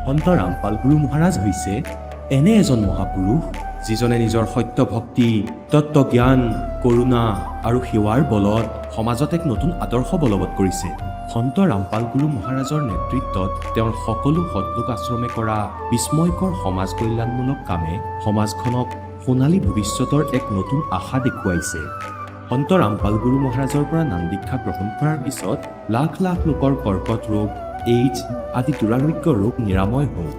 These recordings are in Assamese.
সন্ত ৰামপাল গুৰু মহাৰাজ হৈছে এনে এজন মহাপুৰুষ যিজনে নিজৰ সত্য ভক্তি, তত্ত্বজ্ঞান, কৰোণা আৰু সেৱাৰ বলত সমাজত এক নতুন আদৰ্শ বলবৎ কৰিছে। সন্ত ৰামপাল গুৰু মহাৰাজৰ নেতৃত্বত তেওঁৰ সকলো সৎলোক আশ্ৰমে কৰা বিস্ময়কৰ সমাজ কল্যাণমূলক কামে সমাজখনক সোণালী ভৱিষ্যতৰ এক নতুন আশা দেখুৱাইছে। সন্ত ৰামপাল গুৰু মহাৰাজৰ পৰা নাম দীক্ষা গ্ৰহণ কৰাৰ পিছত লাখ লাখ লোকৰ কৰ্কট ৰোগ, এইডছ আদি দুৰাৰোগ্য ৰোগ নিৰাময় হ'ল।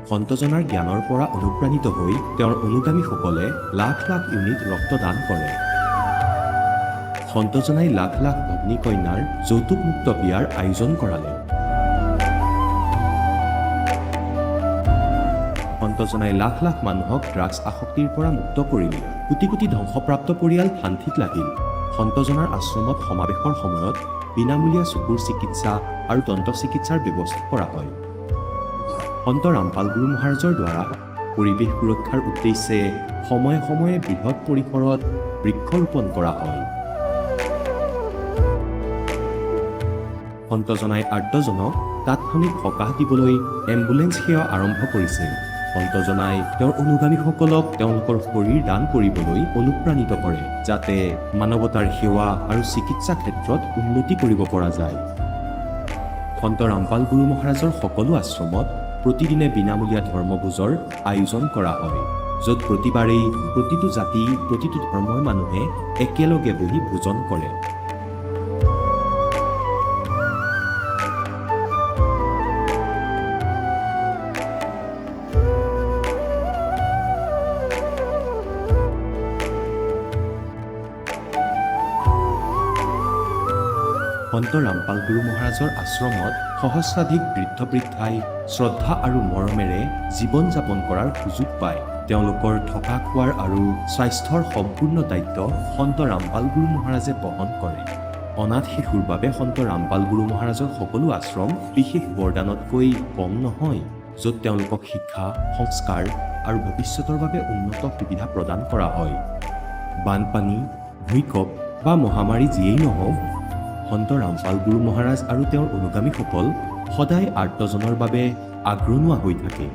সন্তজনাৰ জ্ঞানৰ পৰা অনুপ্ৰাণিত হৈ তেওঁৰ অনুগামীসকলে লাখ লাখ ইউনিট ৰক্তদান কৰে। সন্তজনাই লাখ লাখ ভগ্নী কন্যাৰ যৌতুকমুক্ত বিয়াৰ আয়োজন কৰালে। সন্তজনাই লাখ লাখ মানুহক ড্ৰাগছ আসক্তিৰ পৰা মুক্ত কৰিলে। কোটি কোটি ধ্বংসপ্ৰাপ্ত পৰিয়াল শান্তিত লাগিল। সন্তজনাৰ আশ্ৰমত সমাৱেশৰ সময়ত বিনামূলীয়া চকুৰ চিকিৎসা আৰু দন্ত চিকিৎসাৰ ব্যৱস্থা কৰা হয়। সন্ত ৰামপাল গুৰু মহাৰাজৰ দ্বাৰা পৰিৱেশ সুৰক্ষাৰ উদ্দেশ্যে সময়ে সময়ে বৃহৎ পৰিসৰত বৃক্ষৰোপণ কৰা হয়। সন্তজনাই আৰ্তজনক তাৎক্ষণিক সকাহ দিবলৈ এম্বুলেন্স সেৱা আৰম্ভ কৰিছে। সন্তজনাই তেওঁৰ অনুগামীসকলক তেওঁলোকৰ শৰীৰ দান কৰিবলৈ অনুপ্ৰাণিত কৰে, যাতে মানৱতাৰ সেৱা আৰু চিকিৎসা ক্ষেত্ৰত উন্নতি কৰিব পৰা যায়। সন্ত ৰামপাল গুৰু মহাৰাজৰ সকলো আশ্ৰমত প্ৰতিদিনে বিনামূলীয়া ধৰ্মভোজৰ আয়োজন কৰা হয়, য'ত প্ৰতিবাৰেই প্ৰতিটো জাতি, প্ৰতিটো ধৰ্মৰ মানুহে একেলগে বহি ভোজন কৰে। সন্ত ৰামপাল গুৰু মহাৰাজৰ আশ্ৰমত সহস্ৰাধিক বৃদ্ধ বৃদ্ধাই শ্ৰদ্ধা আৰু মৰমেৰে জীৱন যাপন কৰাৰ সুযোগ পায়। তেওঁলোকৰ থকা খোৱাৰ আৰু স্বাস্থ্যৰ সম্পূৰ্ণ দায়িত্ব সন্ত ৰামপাল গুৰু মহাৰাজে বহন কৰে। অনাথ শিশুৰ বাবে সন্ত ৰামপাল গুৰু মহাৰাজৰ সকলো আশ্ৰম বিশেষ বৰদানতকৈ কম নহয়, য'ত তেওঁলোকক শিক্ষা, সংস্কাৰ আৰু ভৱিষ্যতৰ বাবে উন্নত সুবিধা প্ৰদান কৰা হয়। বানপানী, ভূঁইকঁপ বা মহামাৰী যিয়েই নহওক, সন্ত ৰামপাল গুৰু মহাৰাজ আৰু তেওঁৰ অনুগামীসকল সদায় আৰ্তজনৰ বাবে আগৰণুৱা হৈ থাকে।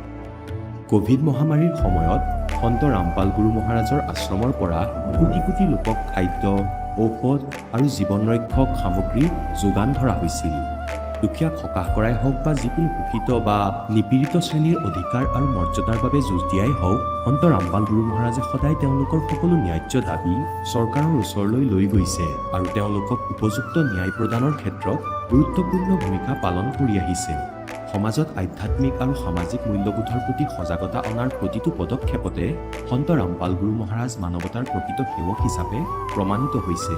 কোভিড মহামাৰীৰ সময়ত সন্ত ৰামপাল গুৰু মহাৰাজৰ আশ্ৰমৰ পৰা কোটি কোটি লোকক খাদ্য, ঔষধ আৰু জীৱন ৰক্ষক সামগ্ৰী যোগান ধৰা হৈছিল। দুখীয়াক সকাহ কৰাই হওক বা যিকোনো শোষিত বা নিপীড়িত শ্ৰেণীৰ অধিকাৰ আৰু মৰ্যাদাৰ বাবে যুঁজ দিয়াই হওক, সন্ত ৰামপাল গুৰু মহাৰাজে সদায় তেওঁলোকৰ সকলো ন্যায্য দাবী চৰকাৰৰ ওচৰলৈ লৈ গৈছে আৰু তেওঁলোকক উপযুক্ত ন্যায় প্ৰদানৰ ক্ষেত্ৰত গুৰুত্বপূৰ্ণ ভূমিকা পালন কৰি আহিছে। সমাজত আধ্যাত্মিক আৰু সামাজিক মূল্যবোধৰ প্ৰতি সজাগতা অনাৰ প্ৰতিটো পদক্ষেপতে সন্ত ৰামপাল গুৰু মহাৰাজ মানৱতাৰ প্ৰকৃত সেৱক হিচাপে প্ৰমাণিত হৈছে।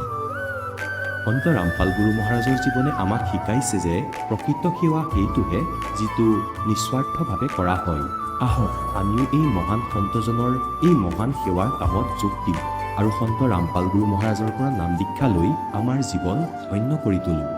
সন্ত ৰামপাল গুৰু মহাৰাজৰ জীৱনে আমাক শিকাইছে যে প্ৰকৃত সেৱা সেইটোহে যিটো নিস্বাৰ্থভাৱে কৰা হয়। আহক আমিও এই মহান সন্তজনৰ এই মহান সেৱাৰ কামত যোগ দিম আৰু সন্ত ৰামপাল গুৰু মহাৰাজৰ পৰা নাম দীক্ষা লৈ আমাৰ জীৱন ধন্য কৰি তোলোঁ।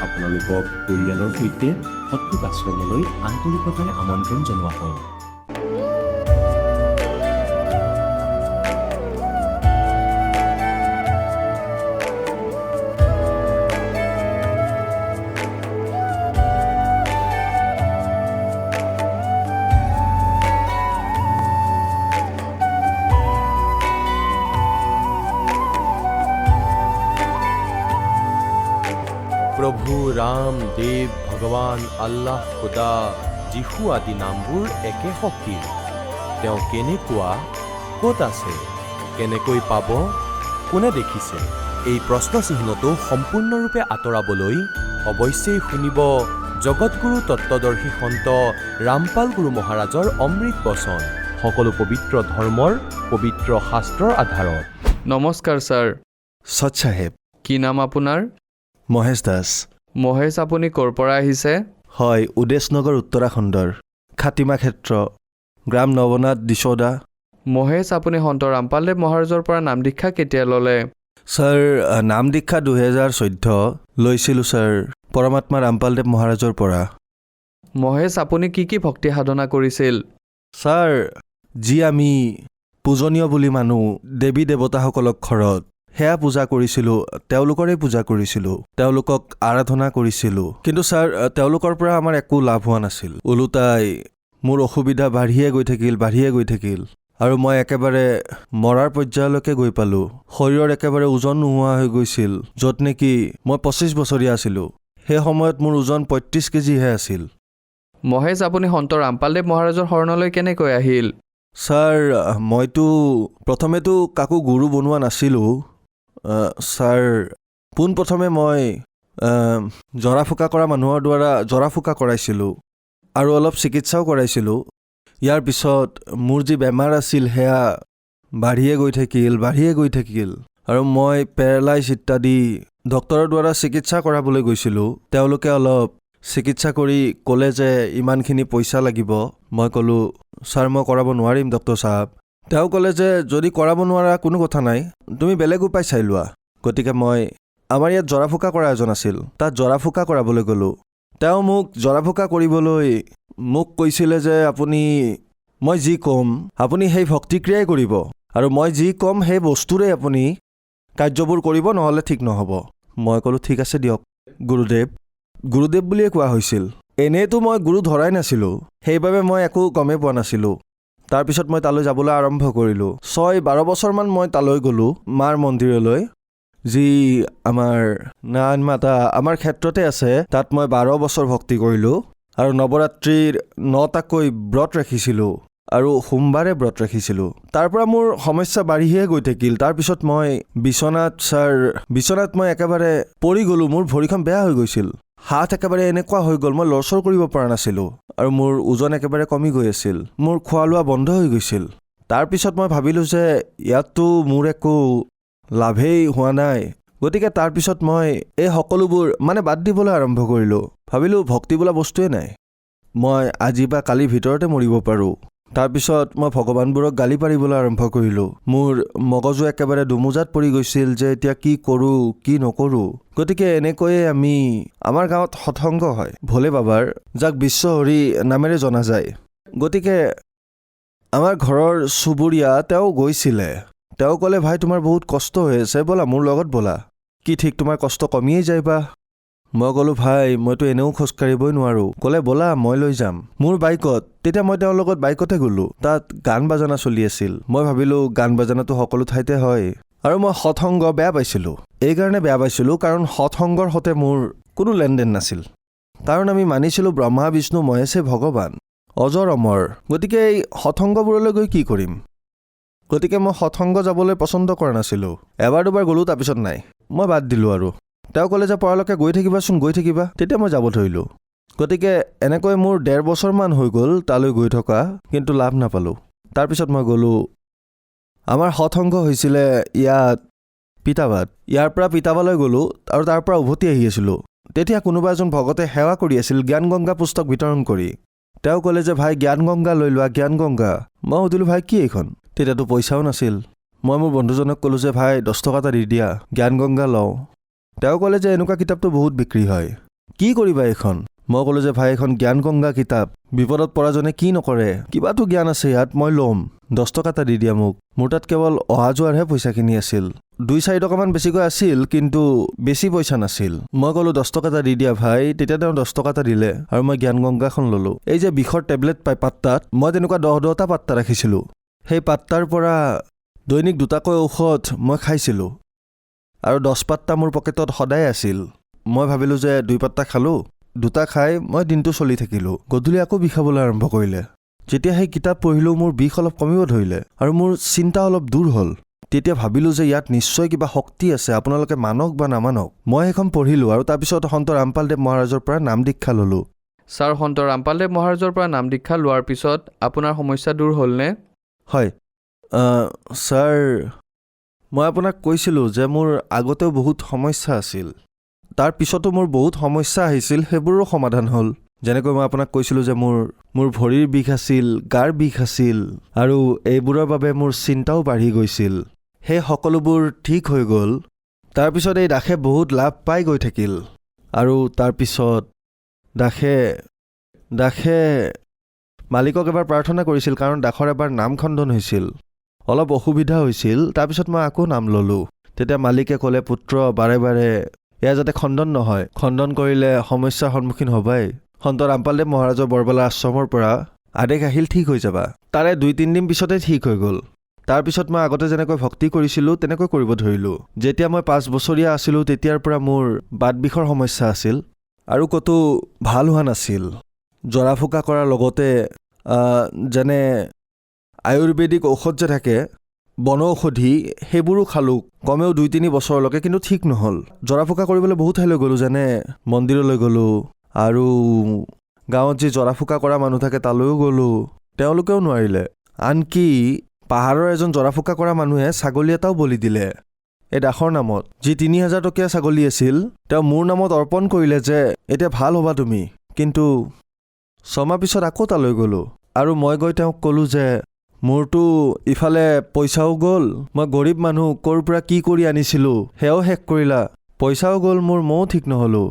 আপোনালোকক পৰিয়ালৰ সৈতে সৎলোক আশ্ৰমলৈ আন্তৰিকতাৰে আমন্ত্ৰণ জনোৱা হয়। প্ৰভু ৰাম, দেৱ, ভগৱান, আল্লাহ, খুদা, যীশু আদি নামবোৰ একে শক্তিৰ। তেওঁ কেনেকুৱা, ক'ত আছে, কেনেকৈ পাব, কোনে দেখিছে? এই প্ৰশ্নচিহ্নটো সম্পূৰ্ণৰূপে আঁতৰাবলৈ অৱশ্যেই শুনিব জগতগুৰু তত্ত্বদৰ্শী সন্ত ৰামপাল গুৰু মহাৰাজৰ অমৃত বচন, সকলো পবিত্ৰ ধৰ্মৰ পবিত্ৰ শাস্ত্ৰৰ আধাৰত। নমস্কাৰ ছাৰ। সৎ চাহেব। কি নাম আপোনাৰ? মহেশ দাস। মহেশ, আপুনি ক'ৰ পৰা আহিছে? হয়, উদেশনগৰ উত্তৰাখণ্ডৰ খাতিমা ক্ষেত্ৰ, গ্ৰাম নৱনাথ দিশোদা। মহেশ, আপুনি সন্ত ৰামপালদেৱ মহাৰাজৰ পৰা নাম দীক্ষা কেতিয়া ল'লে? ছাৰ নাম দীক্ষা 2014 লৈছিলোঁ ছাৰ পৰমাত্মা ৰামপালদেৱ মহাৰাজৰ পৰা। মহেশ, আপুনি কি কি ভক্তি সাধনা কৰিছিল? ছাৰ যি আমি পূজনীয় বুলি মানো দেৱী দেৱতাসকলক ঘৰত সেয়া পূজা কৰিছিলোঁ, তেওঁলোকৰে পূজা কৰিছিলোঁ, তেওঁলোকক আৰাধনা কৰিছিলোঁ। কিন্তু ছাৰ তেওঁলোকৰ পৰা আমাৰ একো লাভ হোৱা নাছিল। ওলোটাই মোৰ অসুবিধা বাঢ়িয়ে গৈ থাকিল আৰু মই একেবাৰে মৰাৰ পৰ্যায়লৈকে গৈ পালোঁ। শৰীৰৰ একেবাৰে ওজন নোহোৱা হৈ গৈছিল। য'ত নেকি মই 25 বছৰীয়া আছিলোঁ, সেই সময়ত মোৰ ওজন 35 কেজিহে আছিল। মহেশ, আপুনি সন্ত ৰামপালদেৱ মহাৰাজৰ শৰণলৈ কেনেকৈ আহিল? ছাৰ মইতো প্ৰথমেতো কাকো গুৰু বনোৱা নাছিলোঁ। ছাৰ পোনপ্ৰথমে মই জৰা ফুকা কৰা মানুহৰ দ্বাৰা জৰা ফুকা কৰাইছিলোঁ আৰু অলপ চিকিৎসাও কৰাইছিলোঁ। ইয়াৰ পিছত মোৰ যি বেমাৰ আছিল সেয়া বাঢ়িয়ে গৈ থাকিল আৰু মই পেৰালাইজ ইত্যাদি ডক্তৰৰ দ্বাৰা চিকিৎসা কৰাবলৈ গৈছিলোঁ। তেওঁলোকে অলপ চিকিৎসা কৰি ক'লে যে ইমানখিনি পইচা লাগিব। মই ক'লোঁ ছাৰ মই কৰাব নোৱাৰিম ডক্তৰ চাহাব। তেওঁ ক'লে যে যদি কৰাব নোৱাৰা কোনো কথা নাই, তুমি বেলেগ উপায় চাই লোৱা। গতিকে মই আমাৰ ইয়াত জৰা ফুকা কৰা এজন আছিল, তাত জৰা ফুকা কৰাবলৈ গ'লোঁ। তেওঁ মোক জৰা ফুকা কৰিবলৈ মোক কৈছিলে যে মই যি ক'ম আপুনি সেই ভক্তিক্ৰিয়াই কৰিব আৰু মই যি ক'ম সেই বস্তুৰে আপুনি কাৰ্যবোৰ কৰিব, নহ'লে ঠিক নহ'ব। মই ক'লোঁ ঠিক আছে দিয়ক গুৰুদেৱ বুলিয়ে কোৱা হৈছিল। এনেইতো মই গুৰু ধৰাই নাছিলোঁ, সেইবাবে মই একো গমেই পোৱা নাছিলোঁ। তাৰপিছত মই তালৈ যাবলৈ আৰম্ভ কৰিলোঁ। 6-12 বছৰমান মই তালৈ গ'লোঁ, মাৰ মন্দিৰলৈ, যি আমাৰ নাৰায়ণ মাতা আমাৰ ক্ষেত্ৰতে আছে। তাত মই 12 বছৰ ভক্তি কৰিলোঁ আৰু নৱৰাত্ৰিৰ 9টাকৈ ব্ৰত ৰাখিছিলোঁ আৰু সোমবাৰে ব্ৰত ৰাখিছিলোঁ। তাৰ পৰা মোৰ সমস্যা বাঢ়িহে গৈ থাকিল। তাৰপিছত মই বিচনাত মই একেবাৰে পৰি গ'লোঁ। মোৰ ভৰিখন বেয়া হৈ গৈছিল, হাত একেবাৰে এনেকুৱা হৈ গ'ল মই লৰচৰ কৰিব পৰা নাছিলোঁ আৰু মোৰ ওজন একেবাৰে কমি গৈ আছিল। মোৰ খোৱা লোৱা বন্ধ হৈ গৈছিল। তাৰপিছত মই ভাবিলোঁ যে ইয়াততো মোৰ একো লাভেই হোৱা নাই। গতিকে তাৰপিছত মই এই সকলোবোৰ বাদ দিবলৈ আৰম্ভ কৰিলোঁ। ভাবিলোঁ ভক্তি বোলা বস্তুৱে নাই, মই আজি বা কালিৰ ভিতৰতে মৰিব পাৰোঁ। তাৰপিছত মই ভগৱানবোৰক গালি পাৰিবলৈ আৰম্ভ কৰিলোঁ। মোৰ মগজু একেবাৰে দুমোজাত পৰি গৈছিল যে এতিয়া কি কৰোঁ কি নকৰোঁ। গতিকে এনেকৈয়ে আমাৰ গাঁৱত সৎসংগ হয় ভোলে বাবাৰ, যাক বিশ্বহৰি নামেৰে জনা যায়। গতিকে আমাৰ ঘৰৰ চুবুৰীয়া তেওঁ গৈছিলে। তেওঁ ক'লে ভাই তোমাৰ বহুত কষ্ট হৈ আছে, ব'লা মোৰ লগত ব'লা, কি ঠিক তোমাৰ কষ্ট কমিয়েই যায় বা। মই ক'লোঁ ভাই মইতো এনেও খোজকাঢ়িবই নোৱাৰোঁ। ক'লে ব'লা মই লৈ যাম মোৰ বাইকত। তেতিয়া মই তেওঁৰ লগত বাইকতে গ'লোঁ। তাত গান বাজানা চলি আছিল। মই ভাবিলোঁ গান বাজানাটো সকলো ঠাইতে হয় আৰু মই সৎসংগ বেয়া পাইছিলোঁ। এইকাৰণে বেয়া পাইছিলোঁ কাৰণ সৎসংগৰ সৈতে মোৰ কোনো লেনদেন নাছিল। কাৰণ আমি মানিছিলোঁ ব্ৰহ্মা বিষ্ণু মহেশে ভগৱান অজৰ অমৰ। গতিকে এই সৎসংগবোৰলৈ গৈ কি কৰিম? গতিকে মই সৎসংগ যাবলৈ পচন্দ কৰা নাছিলোঁ। এবাৰ দুবাৰ গ'লোঁ, তাৰপিছত নাই, মই বাদ দিলোঁ আৰু। তেওঁ ক'লে যে পৰালৈকে গৈ থাকিবা। তেতিয়া মই যাব ধৰিলোঁ। গতিকে এনেকৈ মোৰ 1.5 বছৰমান হৈ গ'ল তালৈ গৈ থকা, কিন্তু লাভ নাপালোঁ। তাৰপিছত মই গ'লোঁ, আমাৰ সৎসংগ হৈছিলে ইয়াত পিতাবাত। ইয়াৰ পৰা পিতাবালৈ গ'লোঁ আৰু তাৰ পৰা উভতি আহি আছিলোঁ। তেতিয়া কোনোবা এজন ভকতে সেৱা কৰি আছিল জ্ঞান গংগা পুস্তক বিতৰণ কৰি। তেওঁ ক'লে যে ভাই জ্ঞান গংগা লৈ লোৱা, জ্ঞান গংগা। মই সুধিলোঁ ভাই কি এইখন? তেতিয়াতো পইচাও নাছিল। মই মোৰ বন্ধুজনক ক'লোঁ যে ভাই 10 টকা এটা দি দিয়া, জ্ঞান গংগা লওঁ। তেওঁ ক'লে যে এনেকুৱা কিতাপটো বহুত বিক্ৰী হয়, কি কৰিবা এইখন? মই ক'লোঁ যে ভাই এখন জ্ঞান গংগা কিতাপ, বিপদত পৰাজনে কি নকৰে, কিবাটো জ্ঞান আছে ইয়াত, মই ল'ম, 10 টকা এটা দি দিয়া মোক। মোৰ তাত কেৱল অহা যোৱাৰহে পইচাখিনি আছিল। 2-4 টকামান বেছিকৈ আছিল, কিন্তু বেছি পইচা নাছিল। মই ক'লোঁ 10 টকা এটা দি দিয়া ভাই। তেতিয়া তেওঁ 10 টকা এটা দিলে আৰু মই জ্ঞান গংগাখন ল'লোঁ। এই যে বিষৰ টেবলেট পায় পাত্তাত, মই তেনেকুৱা 10টা পাত্তা ৰাখিছিলোঁ। সেই পাত্তাৰ পৰা দৈনিক 2টাকৈ ঔষধ মই খাইছিলোঁ আৰু 10 পাত্তা মোৰ পকেটত সদায় আছিল। মই ভাবিলোঁ যে 2 পাত্তা খালোঁ, 2টা খাই মই দিনটো চলি থাকিলোঁ। গধূলি আকৌ বিষাবলৈ আৰম্ভ কৰিলে। যেতিয়া সেই কিতাপ পঢ়িলোঁ মোৰ বিষ অলপ কমিব ধৰিলে আৰু মোৰ চিন্তা অলপ দূৰ হ'ল। তেতিয়া ভাবিলোঁ যে ইয়াত নিশ্চয় কিবা শক্তি আছে, আপোনালোকে মানক বা নামানক। মই সেইখন পঢ়িলোঁ আৰু তাৰপিছত সন্ত ৰামপালদেৱ মহাৰাজৰ পৰা নাম দীক্ষা ল'লোঁ। ছাৰ, সন্ত ৰামপালদেৱ মহাৰাজৰ পৰা নাম দীক্ষা লোৱাৰ পিছত আপোনাৰ সমস্যা দূৰ হ'লনে? হয় ছাৰ, মই আপোনাক কৈছিলোঁ যে মোৰ আগতেও বহুত সমস্যা আছিল। তাৰ পিছতো মোৰ বহুত সমস্যা আহিছিল, সেইবোৰো সমাধান হ'ল। যেনেকৈ মই আপোনাক কৈছিলোঁ যে মোৰ ভৰিৰ বিষ আছিল, গাৰ বিষ আছিল আৰু এইবোৰৰ বাবে মোৰ চিন্তাও বাঢ়ি গৈছিল। সেই সকলোবোৰ ঠিক হৈ গ'ল। তাৰপিছত এই দাসে বহুত লাভ পাই গৈ থাকিল আৰু তাৰপিছত দাসে মালিকক এবাৰ প্ৰাৰ্থনা কৰিছিল, কাৰণ দাসৰ এবাৰ নাম খণ্ডন হৈছিল, অলপ অসুবিধা হৈছিল। তাৰপিছত মই আকৌ নাম ল'লোঁ। তেতিয়া মালিকে ক'লে, পুত্ৰ, বাৰে বাৰে এয়া যাতে খণ্ডন নহয়, খণ্ডন কৰিলে সমস্যাৰ সন্মুখীন হ'বাই। সন্ত ৰামপালদেৱ মহাৰাজৰ বৰবালা আশ্ৰমৰ পৰা আদেশ আহিল, ঠিক হৈ যাবা। তাৰে 2-3 দিন পিছতে ঠিক হৈ গ'ল। তাৰপিছত মই আগতে যেনেকৈ ভক্তি কৰিছিলোঁ তেনেকৈ কৰিব ধৰিলোঁ। যেতিয়া মই 5 বছৰীয়া আছিলোঁ তেতিয়াৰ পৰা মোৰ বাত বিষৰ সমস্যা আছিল আৰু ক'তো ভাল হোৱা নাছিল। জৰা ফুকা কৰাৰ লগতে যেনে আয়ুৰ্বেদিক ঔষধ যে থাকে, বনৌষধি, সেইবোৰো খালোঁ কমেও 2-3 বছৰলৈকে, কিন্তু ঠিক নহ'ল। জৰা ফুকা কৰিবলৈ বহুত ঠাইলৈ গ'লোঁ, যেনে মন্দিৰলৈ গ'লোঁ আৰু গাঁৱত যি জৰা ফুকা কৰা মানুহ থাকে তালৈও গ'লোঁ, তেওঁলোকেও নোৱাৰিলে। আনকি পাহাৰৰ এজন জৰা ফুকা কৰা মানুহে ছাগলী এটাও বলি দিলে এই দাসৰ নামত। যি 3000 টকীয়া ছাগলী আছিল তেওঁ মোৰ নামত অৰ্পণ কৰিলে যে এতিয়া ভাল হ'বা তুমি। কিন্তু 6 মাহ পিছত আকৌ তালৈ গ'লোঁ আৰু মই গৈ তেওঁক ক'লোঁ যে মোৰতো ইফালে পইচাও গ'ল, মই গৰীব মানুহ, ক'ৰ পৰা কি কৰি আনিছিলোঁ সেয়াও শেষ কৰিলা, পইচাও গ'ল মোৰ, ময়ো ঠিক নহ'লোঁ।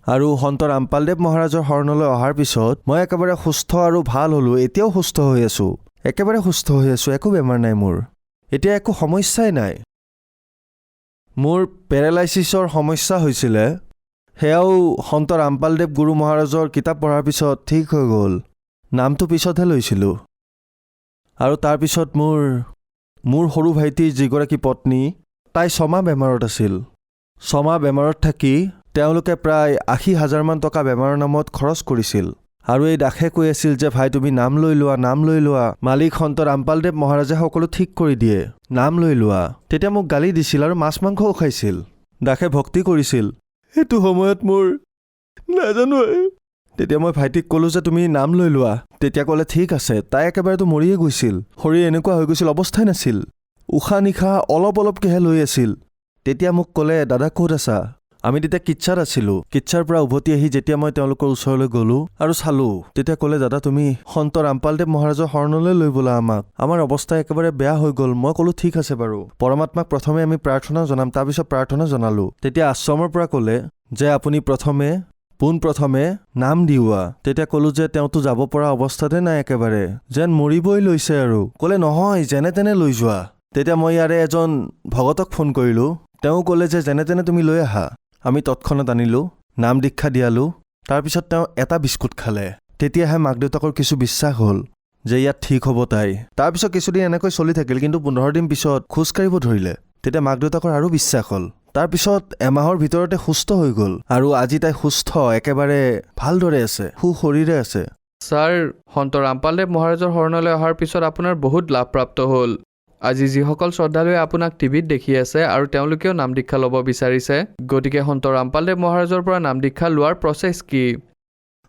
আৰু সন্ত ৰামপালদেৱ মহাৰাজৰ শৰণলৈ অহাৰ পিছত মই একেবাৰে সুস্থ আৰু ভাল হ'লোঁ। এতিয়াও সুস্থ হৈ আছোঁ, একেবাৰে সুস্থ হৈ আছোঁ, একো বেমাৰ নাই মোৰ, এতিয়া একো সমস্যাই নাই। মোৰ পেৰালাইচিছৰ সমস্যা হৈছিলে, সেয়াও সন্ত ৰামপালদেৱ গুৰু মহাৰাজৰ কিতাপ পঢ়াৰ পিছত ঠিক হৈ গ'ল। নামটো পিছতহে লৈছিলোঁ। আৰু তাৰপিছত মোৰ সৰু ভাইটিৰ যিগৰাকী পত্নী, তাই 6 মাহ বেমাৰত আছিল। 6 মাহ বেমাৰত থাকি তেওঁলোকে প্ৰায় 80,000 মান টকা বেমাৰৰ নামত খৰচ কৰিছিল। আৰু এই দাসে কৈ আছিল যে ভাই তুমি নাম লৈ লোৱা, মালিক সন্ত ৰামপালদেৱ মহাৰাজে সকলো ঠিক কৰি দিয়ে, নাম লৈ লোৱা। তেতিয়া মোক গালি দিছিল আৰু মাছ মাংসও খাইছিল। দাসে ভক্তি কৰিছিল। সেইটো সময়ত মোৰ নাজানো। তেতিয়া মই ভাইটিক ক'লোঁ যে তুমি নাম লৈ লোৱা। তেতিয়া ক'লে ঠিক আছে। তাই একেবাৰেতো মৰিয়ে গৈছিল, শৰীৰ এনেকুৱা হৈ গৈছিল, অৱস্থাই নাছিল, উশাহ নিশাহ অলপ অলপকৈহে লৈ আছিল। তেতিয়া মোক ক'লে, দাদা ক'ত আছা? আমি তেতিয়া কিচ্ছাত আছিলোঁ। কিচ্ছাৰ পৰা উভতি আহি যেতিয়া মই তেওঁলোকৰ ওচৰলৈ গ'লোঁ আৰু চালোঁ, তেতিয়া ক'লে, দাদা তুমি সন্ত ৰামপালদেৱ মহাৰাজৰ শৰণলৈ লৈ ব'লা আমাক, আমাৰ অৱস্থা একেবাৰে বেয়া হৈ গ'ল। মই ক'লোঁ ঠিক আছে বাৰু, পৰমাত্মাক প্ৰথমে আমি প্ৰাৰ্থনা জনাম। তাৰপিছত প্ৰাৰ্থনা জনালোঁ। তেতিয়া আশ্ৰমৰ পৰা ক'লে যে আপুনি পোনপ্ৰথমে নাম দিওৱা। তেতিয়া ক'লোঁ যে তেওঁতো যাব পৰা অৱস্থাতে নাই, একেবাৰে যেন মৰিবই লৈছে আৰু। ক'লে নহয়, যেনে তেনে লৈ যোৱা। তেতিয়া মই ইয়াৰে এজন ভগতক ফোন কৰিলোঁ। তেওঁ ক'লে যে যেনে তেনে তুমি লৈ আহা। আমি তৎক্ষণাত আনিলোঁ, নাম দীক্ষা দিয়ালোঁ। তাৰপিছত তেওঁ এটা বিস্কুট খালে। তেতিয়াহে মাক দেউতাকৰ কিছু বিশ্বাস হ'ল যে ইয়াত ঠিক হ'ব তাই। তাৰপিছত কিছুদিন এনেকৈ চলি থাকিল, কিন্তু 15 দিন পিছত খোজ কাঢ়িব ধৰিলে। তেতিয়া মাক দেউতাকৰ আৰু বিশ্বাস হ'ল। তাৰপিছত এমাহৰ ভিতৰতে সুস্থ হৈ গ'ল আৰু আজি তাই সুস্থ, একেবাৰে ভালদৰে আছে, সুশৰীৰে আছে। ছাৰ, সন্ত ৰামপালদেৱ মহাৰাজৰ শৰণলৈ অহাৰ পিছত আপোনাৰ বহুত লাভপ্ৰাপ্ত হ'ল। আজি যিসকল শ্ৰদ্ধালুৱে আপোনাক টিভিত দেখি আছে আৰু তেওঁলোকেও নাম দীক্ষা ল'ব বিচাৰিছে, গতিকে সন্ত ৰামপালদেৱ মহাৰাজৰ পৰা নাম দীক্ষা লোৱাৰ প্ৰচেছ কি?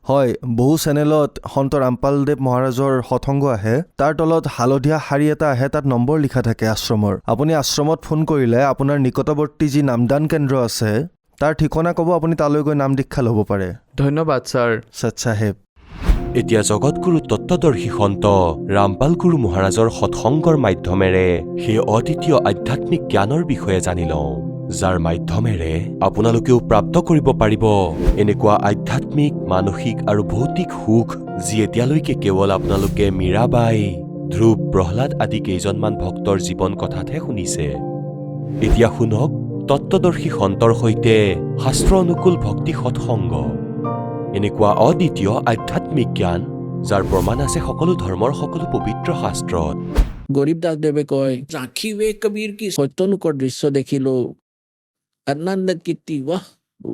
হয়, বহু চেনেলত সন্ত ৰামপালদেৱ মহাৰাজৰ সৎসংগ আহে। তাৰ তলত হালধীয়া শাৰী এটা আহে, তাত নম্বৰ লিখা থাকে আশ্ৰমৰ। আপুনি আশ্ৰমত ফোন কৰিলে আপোনাৰ নিকটৱৰ্তী যি নামদান কেন্দ্ৰ আছে তাৰ ঠিকনা ক'ব, আপুনি তালৈ গৈ নাম দীক্ষা ল'ব পাৰে। ধন্যবাদ ছাৰ। সৎ চাহেব। এতিয়া জগতগুৰু তত্ত্বদৰ্শী সন্ত ৰামপাল গুৰু মহাৰাজৰ সৎসংগৰ মাধ্যমেৰে সেই অদ্বিতীয় আধ্যাত্মিক জ্ঞানৰ বিষয়ে জানি লওঁ, যাৰ মাধ্যমেৰে আপোনালোকেও প্ৰাপ্ত কৰিব পাৰিব এনেকুৱা আধ্যাত্মিক, মানসিক আৰু ভৌতিক সুখ, যি এতিয়ালৈকে কেৱল আপোনালোকে মীৰাবাই, ধ্ৰুৱ, প্ৰহ্লাদ আদি কেইজনমান ভক্তৰ জীৱন কথাতহে শুনিছে। এতিয়া শুনক তত্ত্বদৰ্শী সন্তৰ সৈতে শাস্ত্ৰ অনুকূল ভক্তি সৎসংগ, এনেকুৱা অদ্বিতীয় আধ্যাত্মিক জ্ঞান, যাৰ প্ৰমাণ আছে সকলো ধৰ্মৰ সকলো পবিত্ৰ শাস্ত্ৰত। গৰীব দাসদেৱে কয়, ৰাখিবে কবিৰ কি সত্যানুকৰ দৃশ্য দেখিলো, আনন্দ কীৰ্তি, ৱাহ